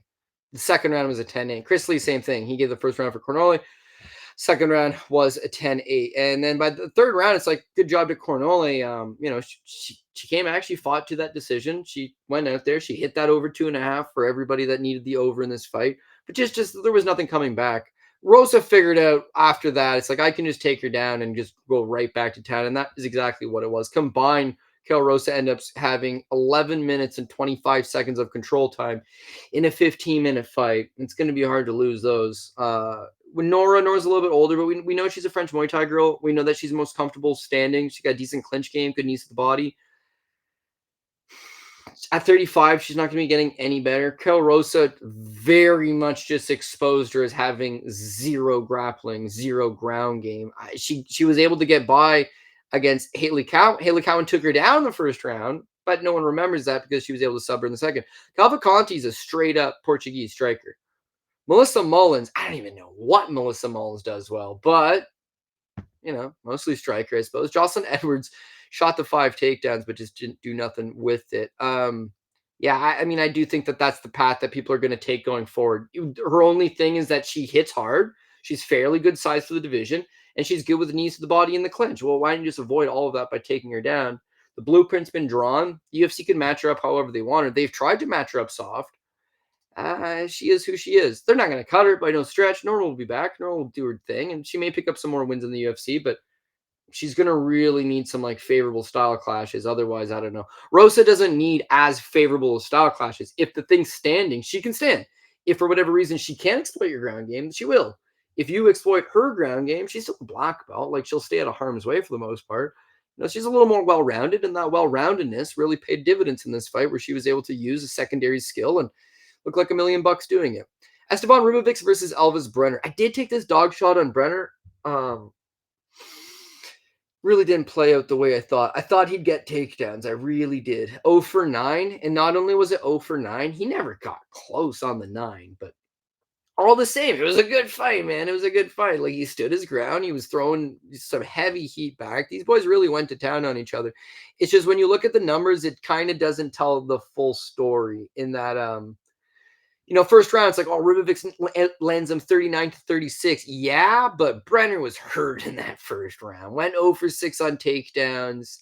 The second round was a 10-8. Chris Lee, same thing. He gave the first round for Cornolle. Second round was a 10-8. And then by the third round, it's like, good job to Cornolle. She came, actually fought to that decision. She went out there. She hit that over 2.5 for everybody that needed the over in this fight. But just there was nothing coming back. Rosa figured out after that, it's like, I can just take her down and just go right back to town. And that is exactly what it was. Combined, Kel Rosa ended up having 11 minutes and 25 seconds of control time in a 15-minute fight. It's going to be hard to lose those. When Nora's a little bit older, but we know she's a French Muay Thai girl. We know that she's most comfortable standing. She got a decent clinch game, good knees to the body. At 35, she's not going to be getting any better. Kel Rosa very much just exposed her as having zero grappling, zero ground game. She was able to get by against Haley Cowan. Haley Cowan took her down in the first round, but no one remembers that because she was able to sub her in the second. Cavalcanti is a straight-up Portuguese striker. Melissa Mullins, I don't even know what Melissa Mullins does well, but, mostly striker, I suppose. Jocelyn Edwards shot the 5 takedowns, but just didn't do nothing with it. I do think that that's the path that people are going to take going forward. Her only thing is that she hits hard. She's fairly good size for the division, and she's good with the knees to the body in the clinch. Well, why don't you just avoid all of that by taking her down? The blueprint's been drawn. UFC can match her up however they want her. They've tried to match her up soft. She is who she is. They're not going to cut her by no stretch. Norma will be back. Norma will do her thing, and she may pick up some more wins in the UFC, but she's going to really need some favorable style clashes. Otherwise, I don't know. Rosa doesn't need as favorable style clashes. If the thing's standing, she can stand. If for whatever reason she can't exploit your ground game, she will. If you exploit her ground game, she's still a black belt. She'll stay out of harm's way for the most part. She's a little more well-rounded, and that well-roundedness really paid dividends in this fight, where she was able to use a secondary skill and look like $1 million doing it. Estevam Ribovics versus Elvis Brener. I did take this dog shot on Brener. Really didn't play out the way I thought. I thought he'd get takedowns. I really did. 0 for 9. And not only was it 0 for 9, he never got close on the 9. But all the same, it was a good fight, man. It was a good fight. He stood his ground. He was throwing some heavy heat back. These boys really went to town on each other. It's just when you look at the numbers, it kind of doesn't tell the full story in that first round, it's like, Ribovics lands him 39-36. Yeah, but Brener was hurt in that first round. Went 0 for 6 on takedowns.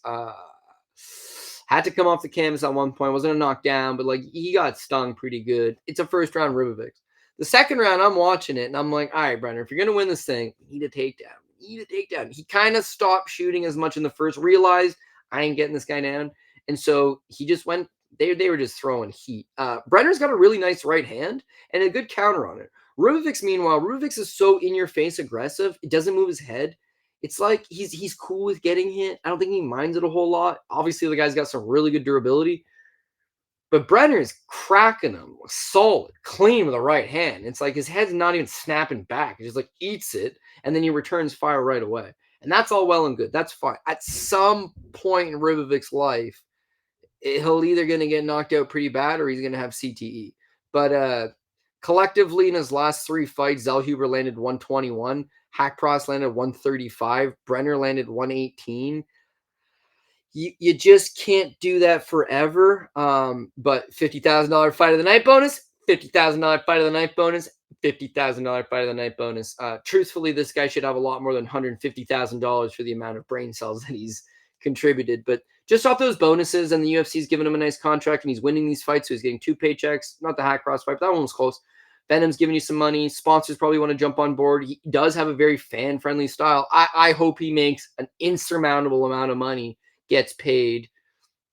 Had to come off the canvas at one point. Wasn't a knockdown, but he got stung pretty good. It's a first round Ribovics. The second round, I'm watching it, and I'm like, all right, Brener, if you're going to win this thing, you need a takedown. He kind of stopped shooting as much in the first, realized I ain't getting this guy down. And so he just went. They were just throwing heat. Brenner's got a really nice right hand and a good counter on it. Ribovics, meanwhile, is so in-your-face aggressive. It doesn't move his head. It's like he's cool with getting hit. I don't think he minds it a whole lot. Obviously, the guy's got some really good durability. But Brenner's cracking him solid, clean with the right hand. It's like his head's not even snapping back. He just eats it, and then he returns fire right away. And that's all well and good. That's fine. At some point in Ribovics' life, he'll either going to get knocked out pretty bad or he's going to have CTE. But collectively in his last 3 fights, Zellhuber landed 121, Hackpross landed 135, Brener landed 118. You just can't do that forever. But $50,000 fight of the night bonus, $50,000 fight of the night bonus, $50,000 fight of the night bonus. Truthfully, this guy should have a lot more than $150,000 for the amount of brain cells that he's contributed. But just off those bonuses, and the UFC's giving him a nice contract, and he's winning these fights, so he's getting 2 paychecks. Not the Hackpross fight, but that one was close. Venom's giving you some money. Sponsors probably want to jump on board. He does have a very fan-friendly style. I hope he makes an insurmountable amount of money, gets paid,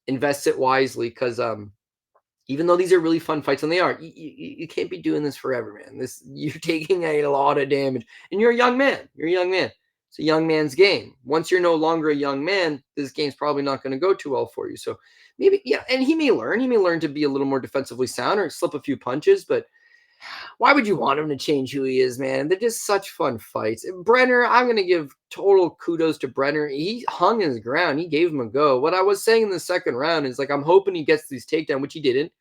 invests it wisely, because even though these are really fun fights, and they are, you can't be doing this forever, man. You're taking a lot of damage, and you're a young man. It's a young man's game. Once you're no longer a young man, this game's probably not going to go too well for you. So maybe, and he may learn to be a little more defensively sound or slip a few punches, but Why would you want him to change who he is, man? They're just such fun fights. And Brener, I'm going to give total kudos to Brener. He hung his ground. He gave him a go. What I was saying in the second round is like, I'm hoping he gets these takedowns, which he didn't.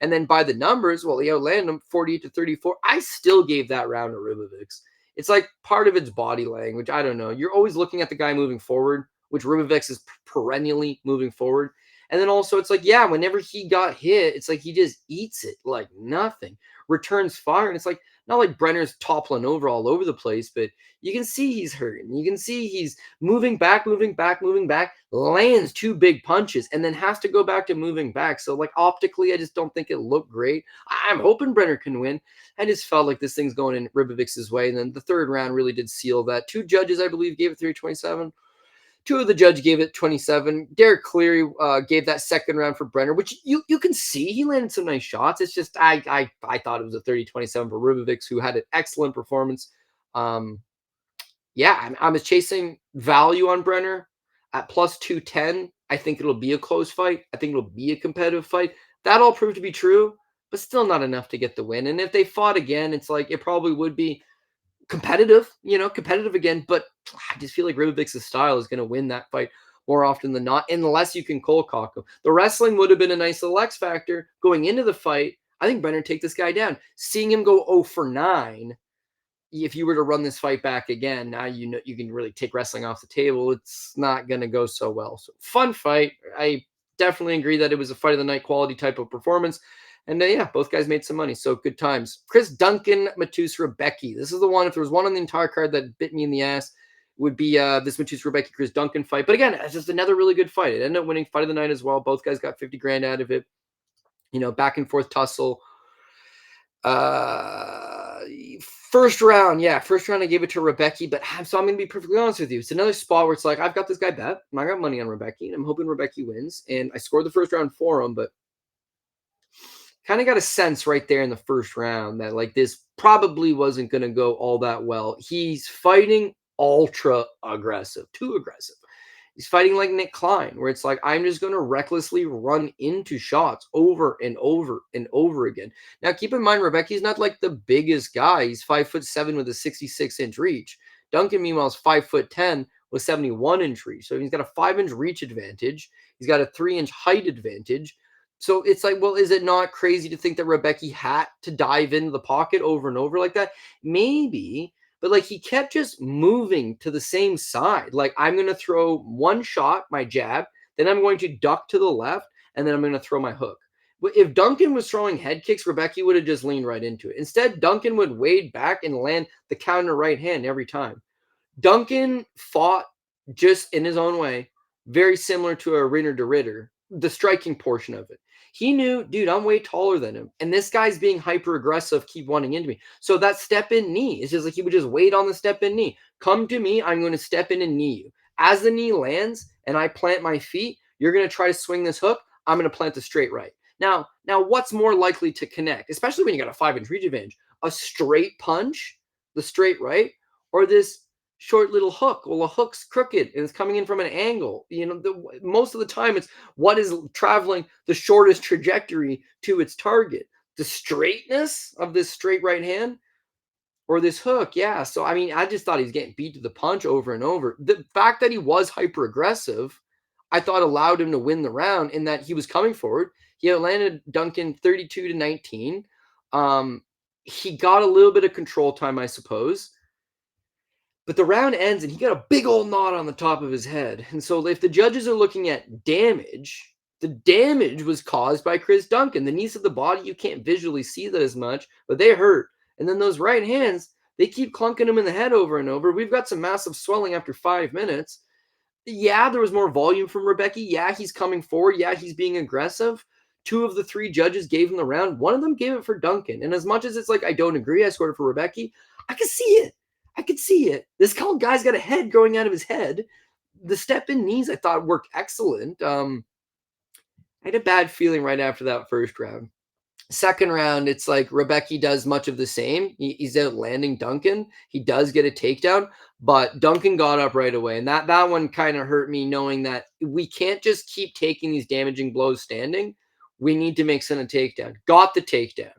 And then by the numbers, well, he outlanded him 48-34. I still gave that round to Ribovics. It's like part of its body language. I don't know. You're always looking at the guy moving forward, which Ribovics is perennially moving forward. And then also, it's like, yeah, whenever he got hit, it's like he just eats it like nothing, returns fire. And it's like, not like Brenner's toppling over all over the place, but you can see he's hurting. You can see he's moving back, lands two big punches, and then has to go back to moving back. So, like, optically, I just don't think it looked great. I'm hoping Brener can win. I just felt like this thing's going in Ribovics' way. And then the third round really did seal that. Two judges, I believe, gave it 327. Two of the judge gave it 27. Derek Cleary gave that second round for Brener, which you can see he landed some nice shots. It's just I thought it was a 30-27 for Ribovics, who had an excellent performance. Yeah, I was chasing value on Brener at plus 210. I think it'll be a close fight. I think it'll be a competitive fight. That all proved to be true, but still not enough to get the win. And if they fought again, it's like it probably would be competitive again, but I just feel like Ribovics' style is going to win that fight more often than not, unless you can cold cock him. The wrestling would have been a nice little X factor going into the fight. I think Brener take this guy down. Seeing him go 0 for 9, if you were to run this fight back again, now you know you can really take wrestling off the table. It's not going to go so well. So fun fight. I definitely agree that it was a fight of the night quality type of performance. And yeah, both guys made some money. So good times. Chris Duncan, Matus Rebecki. This is the one. If there was one on the entire card that bit me in the ass, it would be this Matus Rebecki Chris Duncan fight. But again, it's just another really good fight. It ended up winning fight of the night as well. Both guys got 50 grand out of it. Back and forth tussle. First round I gave it to Rebecki, but so I'm gonna be perfectly honest with you. It's another spot where it's like I've got this guy bet, and I got money on Rebecki, and I'm hoping Rebecki wins. And I scored the first round for him, but kind of got a sense right there in the first round that like this probably wasn't gonna go all that well. He's fighting ultra aggressive, too aggressive. He's fighting like Nick Klein, where it's like, I'm just going to recklessly run into shots over and over and over again. Now, keep in mind, Rebecki's not like the biggest guy. He's 5'7" with a 66-inch reach. Duncan, meanwhile, is 5'10" with 71-inch reach. So he's got a 5-inch reach advantage. He's got a 3-inch height advantage. So it's like, well, is it not crazy to think that Rebecki had to dive into the pocket over and over like that? Maybe. But like he kept just moving to the same side. Like I'm going to throw one shot, my jab, then I'm going to duck to the left, and then I'm going to throw my hook. But if Duncan was throwing head kicks, Rebecki would have just leaned right into it. Instead, Duncan would wade back and land the counter right hand every time. Duncan fought just in his own way, very similar to a Ritter to Ritter, the striking portion of it. He knew, dude, I'm way taller than him. And this guy's being hyper aggressive, keep wanting into me. So that step in knee, it's just like he would just wait on the step in knee. Come to me, I'm going to step in and knee you. As the knee lands and I plant my feet, you're going to try to swing this hook. I'm going to plant the straight right. Now, what's more likely to connect, especially when you got a 5-inch reach advantage? A straight punch, the straight right, or this short little hook? Well, a hook's crooked and it's coming in from an angle. Most of the time it's what is traveling the shortest trajectory to its target. The straightness of this straight right hand or this hook. Yeah. So, I mean, I just thought he's getting beat to the punch over and over. The fact that he was hyper aggressive, I thought allowed him to win the round in that he was coming forward. He landed Duncan 32-19. He got a little bit of control time, I suppose. But the round ends and he got a big old knot on the top of his head. And so if the judges are looking at damage, the damage was caused by Chris Duncan. The knees of the body, you can't visually see that as much, but they hurt. And then those right hands, they keep clunking him in the head over and over. We've got some massive swelling after 5 minutes. Yeah, there was more volume from Rebecki. Yeah, he's coming forward. Yeah, he's being aggressive. 2 of the 3 judges gave him the round. One of them gave it for Duncan. And as much as it's like, I don't agree, I scored it for Rebecki, I can see it. I could see it. This guy's got a head growing out of his head. The step in knees, I thought, worked excellent. I had a bad feeling right after that first round. Second round, it's like Rebecki does much of the same. He's out landing Duncan. He does get a takedown, but Duncan got up right away. And that one kind of hurt me, knowing that we can't just keep taking these damaging blows standing. We need to make Son a takedown. Got the takedown.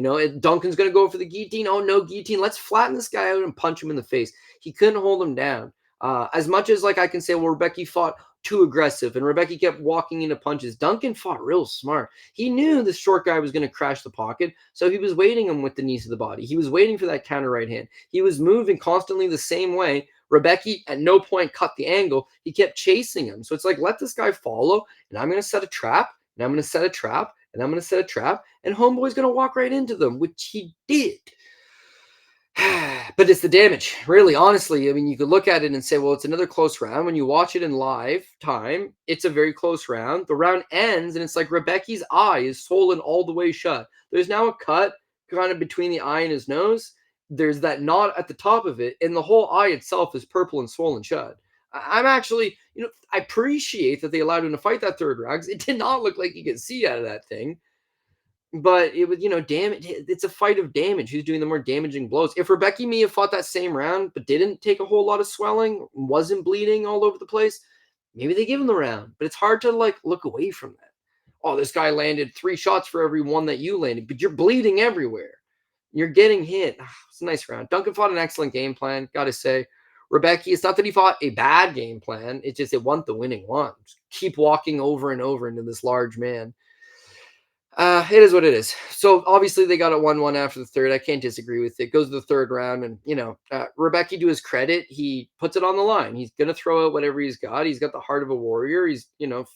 Duncan's going to go for the guillotine. Oh, no guillotine. Let's flatten this guy out and punch him in the face. He couldn't hold him down. As much as I can say, well, Rebecki fought too aggressive and Rebecki kept walking into punches. Duncan fought real smart. He knew the short guy was going to crash the pocket, so he was waiting him with the knees to the body. He was waiting for that counter right hand. He was moving constantly the same way. Rebecki at no point cut the angle. He kept chasing him. So it's like, let this guy follow, and I'm going to set a trap, and I'm going to set a trap, and I'm going to set a trap, and Homeboy's going to walk right into them, which he did. But it's the damage, really, honestly. I mean, you could look at it and say, well, it's another close round. When you watch it in live time, it's a very close round. The round ends, and it's like Rebecki's eye is swollen all the way shut. There's now a cut kind of between the eye and his nose. There's that knot at the top of it, and the whole eye itself is purple and swollen shut. I'm actually, I appreciate that they allowed him to fight that third round, because it did not look like you could see out of that thing. But it was, damage. It's a fight of damage. Who's doing the more damaging blows? If Rebecki may have fought that same round, but didn't take a whole lot of swelling, wasn't bleeding all over the place, maybe they give him the round. But it's hard to look away from that. Oh, this guy landed 3 shots for every one that you landed, but you're bleeding everywhere. You're getting hit. It's a nice round. Duncan fought an excellent game plan, gotta say. Rebecki, it's not that he fought a bad game plan. It's just it wasn't the winning one. Just keep walking over and over into this large man. It is what it is. So obviously they got it 1-1 after the third. I can't disagree with it. Goes to the third round, and Rebecki, to his credit, he puts it on the line. He's gonna throw out whatever he's got. He's got the heart of a warrior. He's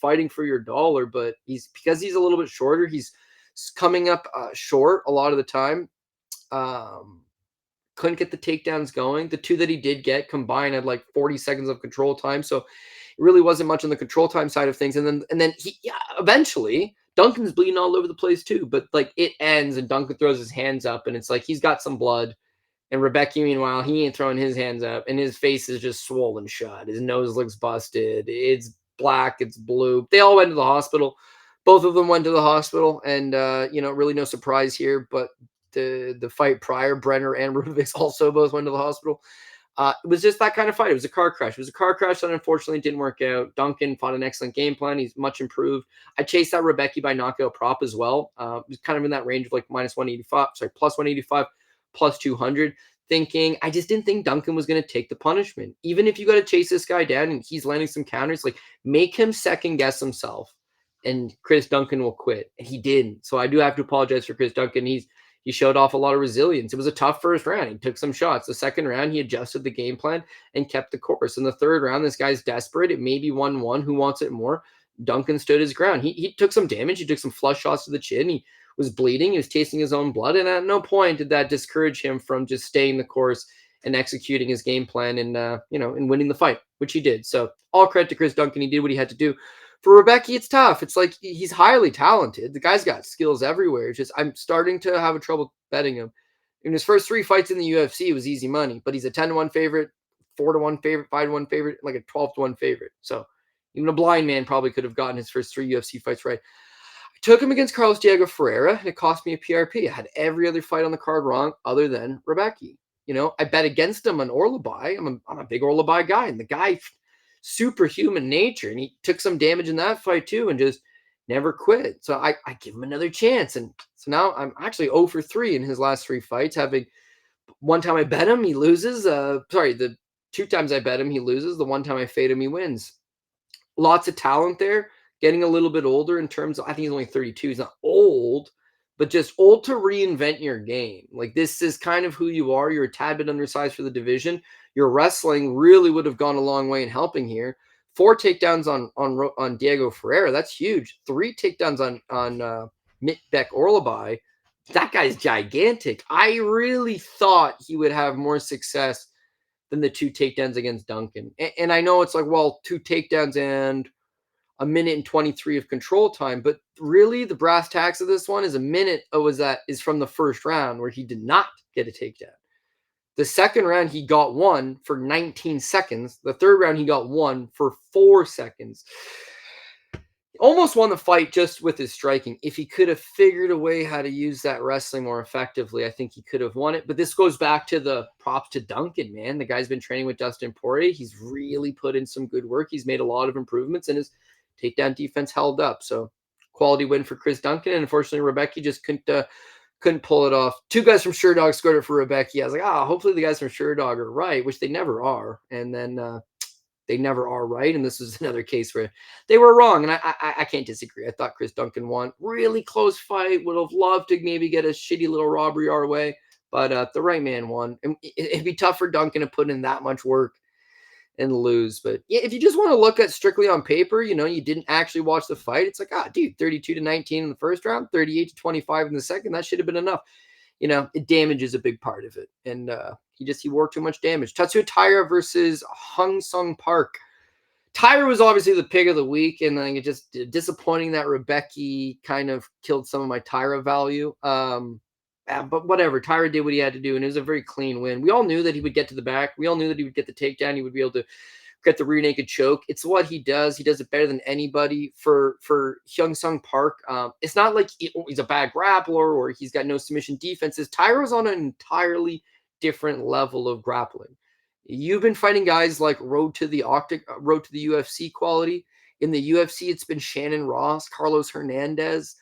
fighting for your dollar, but because he's a little bit shorter, he's coming up short a lot of the time. Couldn't get the takedowns going. The 2 that he did get combined had 40 seconds of control time, so it really wasn't much on the control time side of things. And then he eventually. Duncan's bleeding all over the place too, but it ends and Duncan throws his hands up and it's like he's got some blood. And Rebecki, meanwhile, he ain't throwing his hands up and his face is just swollen shut. His nose looks busted. It's black. It's blue. They all went to the hospital. Both of them went to the hospital, and really no surprise here. But the fight prior, Brener and Ribovics also both went to the hospital. It was just that kind of fight. It was a car crash. It was a car crash that unfortunately didn't work out. Duncan fought an excellent game plan. He's much improved. I chased that Rebecki by knockout prop as well. It was kind of in that range of plus 185, plus 200. I just didn't think Duncan was going to take the punishment. Even if you got to chase this guy down and he's landing some counters, make him second guess himself, and Chris Duncan will quit. And he didn't. So I do have to apologize for Chris Duncan. He showed off a lot of resilience. It was a tough first round. He took some shots. The second round, he adjusted the game plan and kept the course. In the third round, this guy's desperate. It may be 1-1. Who wants it more? Duncan stood his ground. He took some damage. He took some flush shots to the chin. He was bleeding. He was tasting his own blood. And at no point did that discourage him from just staying the course and executing his game plan and, and winning the fight, which he did. So all credit to Chris Duncan. He did what he had to do. For Rebecki, it's tough. It's like he's highly talented. The guy's got skills everywhere. It's just I'm starting to have a trouble betting him. In his first 3 fights in the UFC, it was easy money, but he's a 10-1 favorite, 4-1 favorite, 5-1 favorite, like a 12-1 favorite. So even a blind man probably could have gotten his first 3 UFC fights right. I took him against Carlos Diego Ferreira, and it cost me a PRP. I had every other fight on the card wrong other than Rebecki. I bet against him on Orlabai. I'm a big Orlabai guy, and the guy superhuman nature, and he took some damage in that fight too and just never quit. So I give him another chance, and so now I'm actually 0 for 3 in his last 3 fights. Having one time I bet him, he loses. The 2 times I bet him, he loses. The 1 time I fade him, he wins. Lots of talent there. Getting a little bit older in terms of, I think he's only 32. He's not old, but just old to reinvent your game. This is kind of who you are. You're a tad bit undersized for the division. Your wrestling really would have gone a long way in helping here. 4 takedowns on Diego Ferreira. That's huge. 3 takedowns on Mitbek Orlabai. That guy's gigantic. I really thought he would have more success than the 2 takedowns against Duncan. And I know it's 2 takedowns and a minute and 23 of control time, but really the brass tacks of this one is a minute is from the first round where he did not get a takedown. The second round, he got 1 for 19 seconds. The third round, he got 1 for 4 seconds. Almost won the fight just with his striking. If he could have figured a way how to use that wrestling more effectively, I think he could have won it. But this goes back to the props to Duncan, man. The guy's been training with Dustin Poirier. He's really put in some good work. He's made a lot of improvements, and his takedown defense held up. So quality win for Chris Duncan. And unfortunately, Rebecki just couldn't couldn't pull it off. Two guys from Sure Dog scored it for Rebecki. I was like, hopefully the guys from Sure Dog are right, which they never are. And then they never are right. And this was another case where they were wrong. And I can't disagree. I thought Chris Duncan won. Really close fight. Would have loved to maybe get a shitty little robbery our way. But the right man won. And it'd be tough for Duncan to put in that much work and lose. But yeah, if you just want to look at strictly on paper, you didn't actually watch the fight. It's like, dude, 32-19 in the first round, 38-25 in the second. That should have been enough. It damages a big part of it. And he wore too much damage. Tatsuya Taira versus Hung Sung Park. Tyra was obviously the pick of the week, and then it just disappointing that Rebecki kind of killed some of my Tyra value. But whatever, Tyra did what he had to do, and it was a very clean win. We all knew that he would get to the back. We all knew that he would get the takedown. He would be able to get the rear naked choke. It's what he does. He does it better than anybody. For Hyung Sung Park, it's not like he's a bad grappler or he's got no submission defenses. Tyra's on an entirely different level of grappling. You've been fighting guys like road to the UFC quality. In the UFC, it's been Shannon Ross, Carlos Hernandez.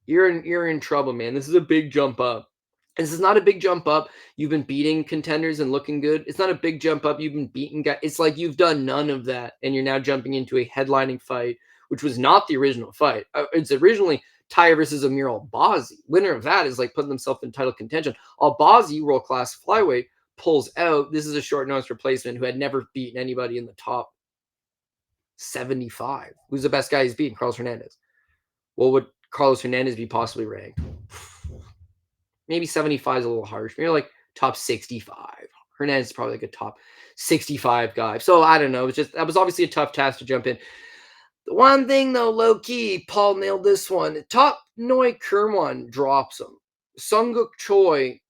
You're in trouble, man. This is a big jump up. This is not a big jump up. You've been beating contenders and looking good. It's not a big jump up. You've been beating guys. It's like you've done none of that, and you're now jumping into a headlining fight, which was not the original fight. It's originally Taira versus Amir Albazi. Winner of that is like putting themselves in title contention. Albazi, world-class flyweight, pulls out. This is a short notice replacement who had never beaten anybody in the top 75. Who's the best guy he's beaten? Carlos Hernandez. What would Carlos Hernandez be possibly ranked? Maybe 75 is a little harsh. Maybe like top 65. Hernandez is probably like a top 65 guy. So I don't know. That was obviously a tough task to jump in. The one thing though, low key, Paul nailed this one. Top Noi Kermwan drops him. Sunguk Choi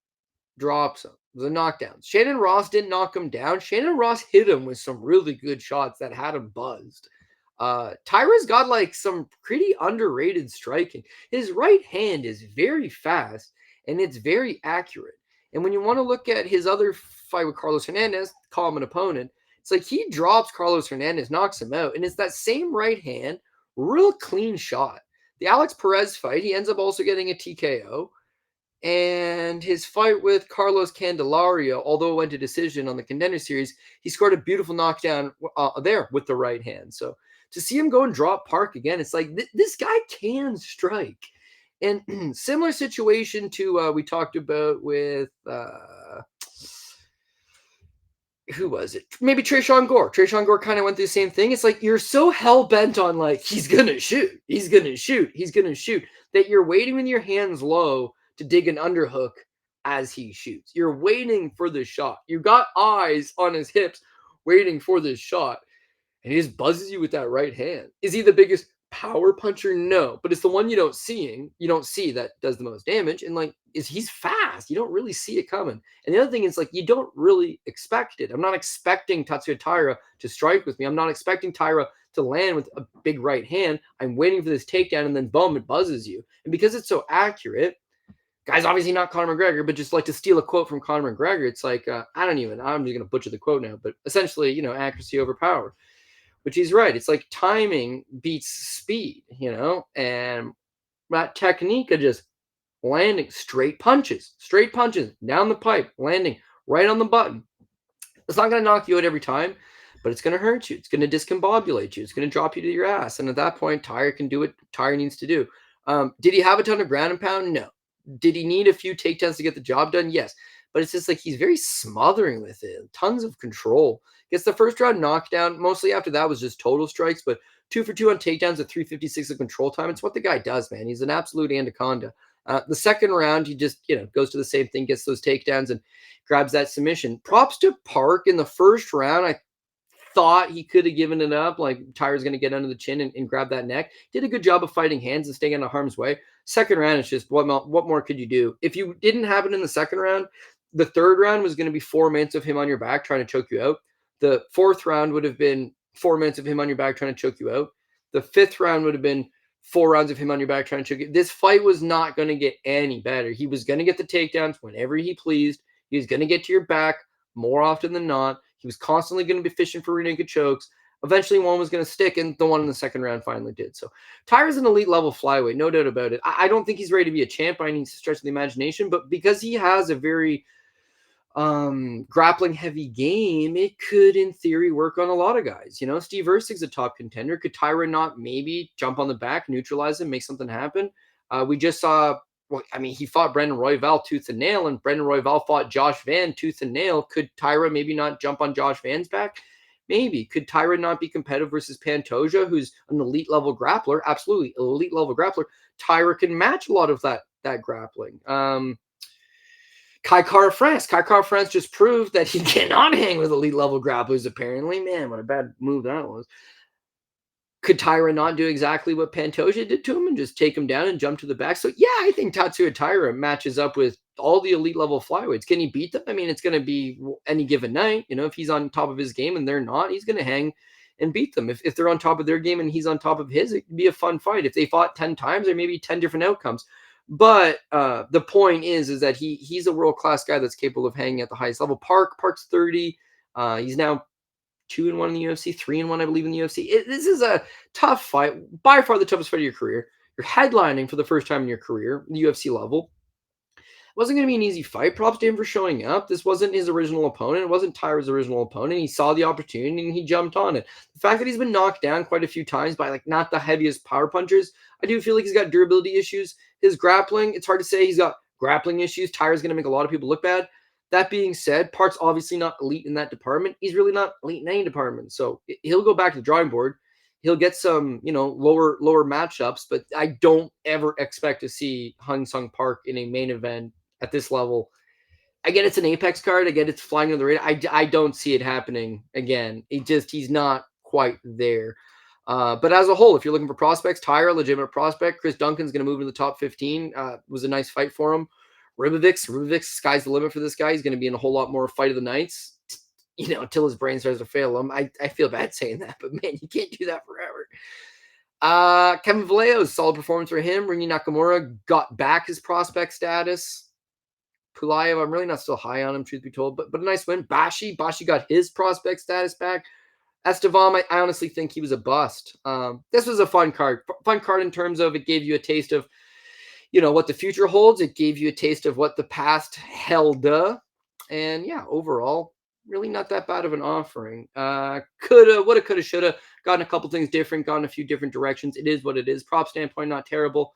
drops him. The knockdowns. Shannon Ross didn't knock him down. Shannon Ross hit him with some really good shots that had him buzzed. Tyra's got like some pretty underrated striking. His right hand is very fast and it's very accurate. And when you want to look at his other fight with Carlos Hernandez, call him an opponent, it's like he drops Carlos Hernandez, knocks him out, and it's that same right hand, real clean shot. The Alex Perez fight, he ends up also getting a TKO. And his fight with Carlos Candelario, although it went to decision on the Contender Series, he scored a beautiful knockdown there with the right hand. So to see him go and drop Park again, it's like this guy can strike. And similar situation to we talked about with who was it? Maybe Tresean Gore. Tresean Gore kind of went through the same thing. It's like you're so hell bent on like he's gonna shoot that you're waiting with your hands low to dig an underhook as he shoots. You're waiting for the shot. You got eyes on his hips waiting for this shot. And he just buzzes you with that right hand. Is he the biggest power puncher? No. But it's the one you don't see that does the most damage. And like he's fast. You don't really see it coming. And the other thing is like you don't really expect it. I'm not expecting Tatsuya Taira to strike with me. I'm not expecting Taira to land with a big right hand. I'm waiting for this takedown and then boom, it buzzes you. And because it's so accurate, guy's obviously not Conor McGregor, but just like to steal a quote from Conor McGregor, it's like, I'm just going to butcher the quote now, but essentially, accuracy over power, which he's right. It's like timing beats speed, and that technique of just landing straight punches down the pipe, landing right on the button. It's not going to knock you out every time, but it's going to hurt you. It's going to discombobulate you. It's going to drop you to your ass. And at that point, Tyra can do what Tyra needs to do. Did he have a ton of ground and pound? No. Did he need a few takedowns to get the job done? Yes. But it's just like he's very smothering with it. Tons of control. Gets the first round knockdown. Mostly after that was just total strikes, but 2 for 2 on takedowns at 3:56 of control time. It's what the guy does, man. He's an absolute anaconda. The second round, he just, goes to the same thing, gets those takedowns and grabs that submission. Props to Park in the first round. I thought he could have given it up. Like Tyra's going to get under the chin and grab that neck. Did a good job of fighting hands and staying out of harm's way. Second round, it's just what more could you do? If you didn't have it in the second round, the third round was going to be 4 minutes of him on your back trying to choke you out. The fourth round would have been 4 minutes of him on your back trying to choke you out. The fifth round would have been 4 rounds of him on your back trying to choke you. This fight was not going to get any better. He was going to get the takedowns whenever he pleased. He was going to get to your back more often than not. He was constantly going to be fishing for rear naked chokes. Eventually, one was going to stick, and the one in the second round finally did. So, Tyra's an elite level flyweight, no doubt about it. I don't think he's ready to be a champ by any stretch of the imagination, but because he has a very grappling heavy game, it could in theory work on a lot of guys. Steve Erceg's a top contender. Could Tyra not maybe jump on the back, neutralize him, make something happen? We just saw, well, I mean, he fought Brendan Royval tooth and nail, and Brendan Royval fought Josh Van tooth and nail. Could Tyra maybe not jump on Josh Van's back? Maybe. Could Tyra not be competitive versus Pantoja, who's an elite level grappler? Absolutely, elite level grappler. Tyra can match a lot of that grappling. Kai Kara-France. Kai Kara-France just proved that he cannot hang with elite level grapplers, apparently. Man, what a bad move that was. Could Tyra not do exactly what Pantoja did to him and just take him down and jump to the back? So, yeah, I think Tatsuya Taira matches up with all the elite level flyweights. Can he beat them? I mean, it's going to be any given night. If he's on top of his game and they're not, he's going to hang and beat them. If they're on top of their game and he's on top of his, it could be a fun fight. If they fought 10 times, there may be 10 different outcomes. But the point is that he's a world-class guy that's capable of hanging at the highest level. Park's 30. He's now 2-1 in the UFC, 3-1, I believe, in the UFC. This is a tough fight, by far the toughest fight of your career. You're headlining for the first time in your career, the UFC level. It wasn't going to be an easy fight. Props to him for showing up. This wasn't his original opponent. It wasn't Tyra's original opponent. He saw the opportunity and he jumped on it. The fact that he's been knocked down quite a few times by not the heaviest power punchers, I do feel like he's got durability issues. His grappling, it's hard to say he's got grappling issues. Tyra's going to make a lot of people look bad. That being said, Park's obviously not elite in that department. He's really not elite in any department. So he'll go back to the drawing board. He'll get some, lower matchups, but I don't ever expect to see Hung Sung Park in a main event at this level. I get it's an Apex card. I get it's flying under the radar. I don't see it happening again. He's not quite there. But as a whole, if you're looking for prospects, Tyra, legitimate prospect. Chris Duncan's going to move into the top 15. Was a nice fight for him. Ribovics, sky's the limit for this guy. He's going to be in a whole lot more fight of the nights, until his brain starts to fail him. I feel bad saying that, but man, you can't do that forever. Kevin Vallejos, solid performance for him. Ringy Nakamura got back his prospect status. Pulyaev, I'm really not still high on him, truth be told, but a nice win. Bashi got his prospect status back. Estevam, I honestly think he was a bust. This was a fun card. Fun card in terms of it gave you a taste of, what the future holds. It gave you a taste of what the past held. And yeah, overall, really not that bad of an offering. Coulda, shoulda. Gotten a couple things different, gone a few different directions. It is what it is. Prop standpoint, not terrible.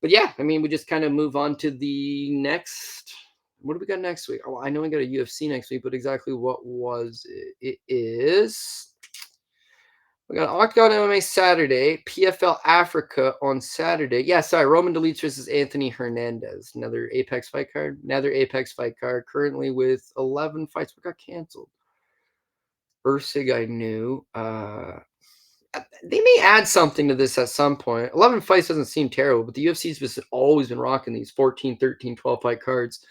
But yeah, I mean, we just kind of move on to the next. What do we got next week? Oh, I know I got a UFC next week, but exactly what was it? It is. We got Octagon MMA Saturday, PFL Africa on Saturday. Yeah, sorry, Roman Dolidze versus Anthony Hernandez. Another Apex fight card. Currently with 11 fights. What got canceled? Erceg, I knew. They may add something to this at some point. 11 fights doesn't seem terrible, but the UFC's always been rocking these 14, 13, 12 fight cards.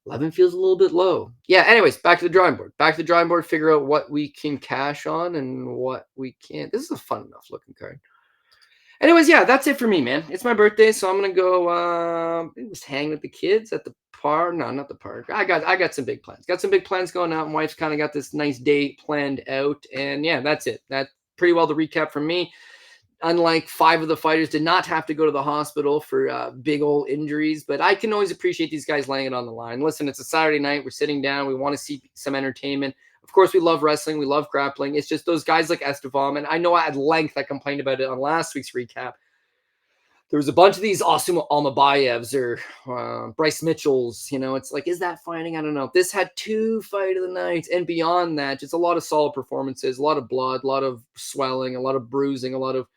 11 feels a little bit low. Yeah, anyways, back to the drawing board. Figure out what we can cash on and what we can't. This is a fun enough looking card. Anyways, yeah, that's it for me, man. It's my birthday, so I'm going to go just hang with the kids at the park. No, not the park. I got some big plans. Got some big plans going out. My wife's kind of got this nice day planned out. And yeah, that's it. That's pretty well the recap from me. Unlike 5 of the fighters did not have to go to the hospital for big old injuries, but I can always appreciate these guys laying it on the line. Listen, it's a Saturday night. We're sitting down. We want to see some entertainment. Of course, we love wrestling. We love grappling. It's just those guys like Estevam, and I know at length I complained about it on last week's recap. There was a bunch of these awesome Almabayevs or Bryce Mitchells. It's like, is that fighting? I don't know. This had 2 fight of the nights, and beyond that, just a lot of solid performances, a lot of blood, a lot of swelling, a lot of bruising, a lot of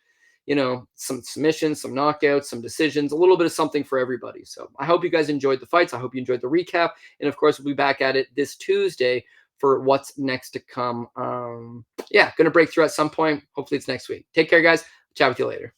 some submissions, some knockouts, some decisions, a little bit of something for everybody. So I hope you guys enjoyed the fights. I hope you enjoyed the recap. And of course, we'll be back at it this Tuesday for what's next to come. Going to break through at some point. Hopefully it's next week. Take care, guys. Chat with you later.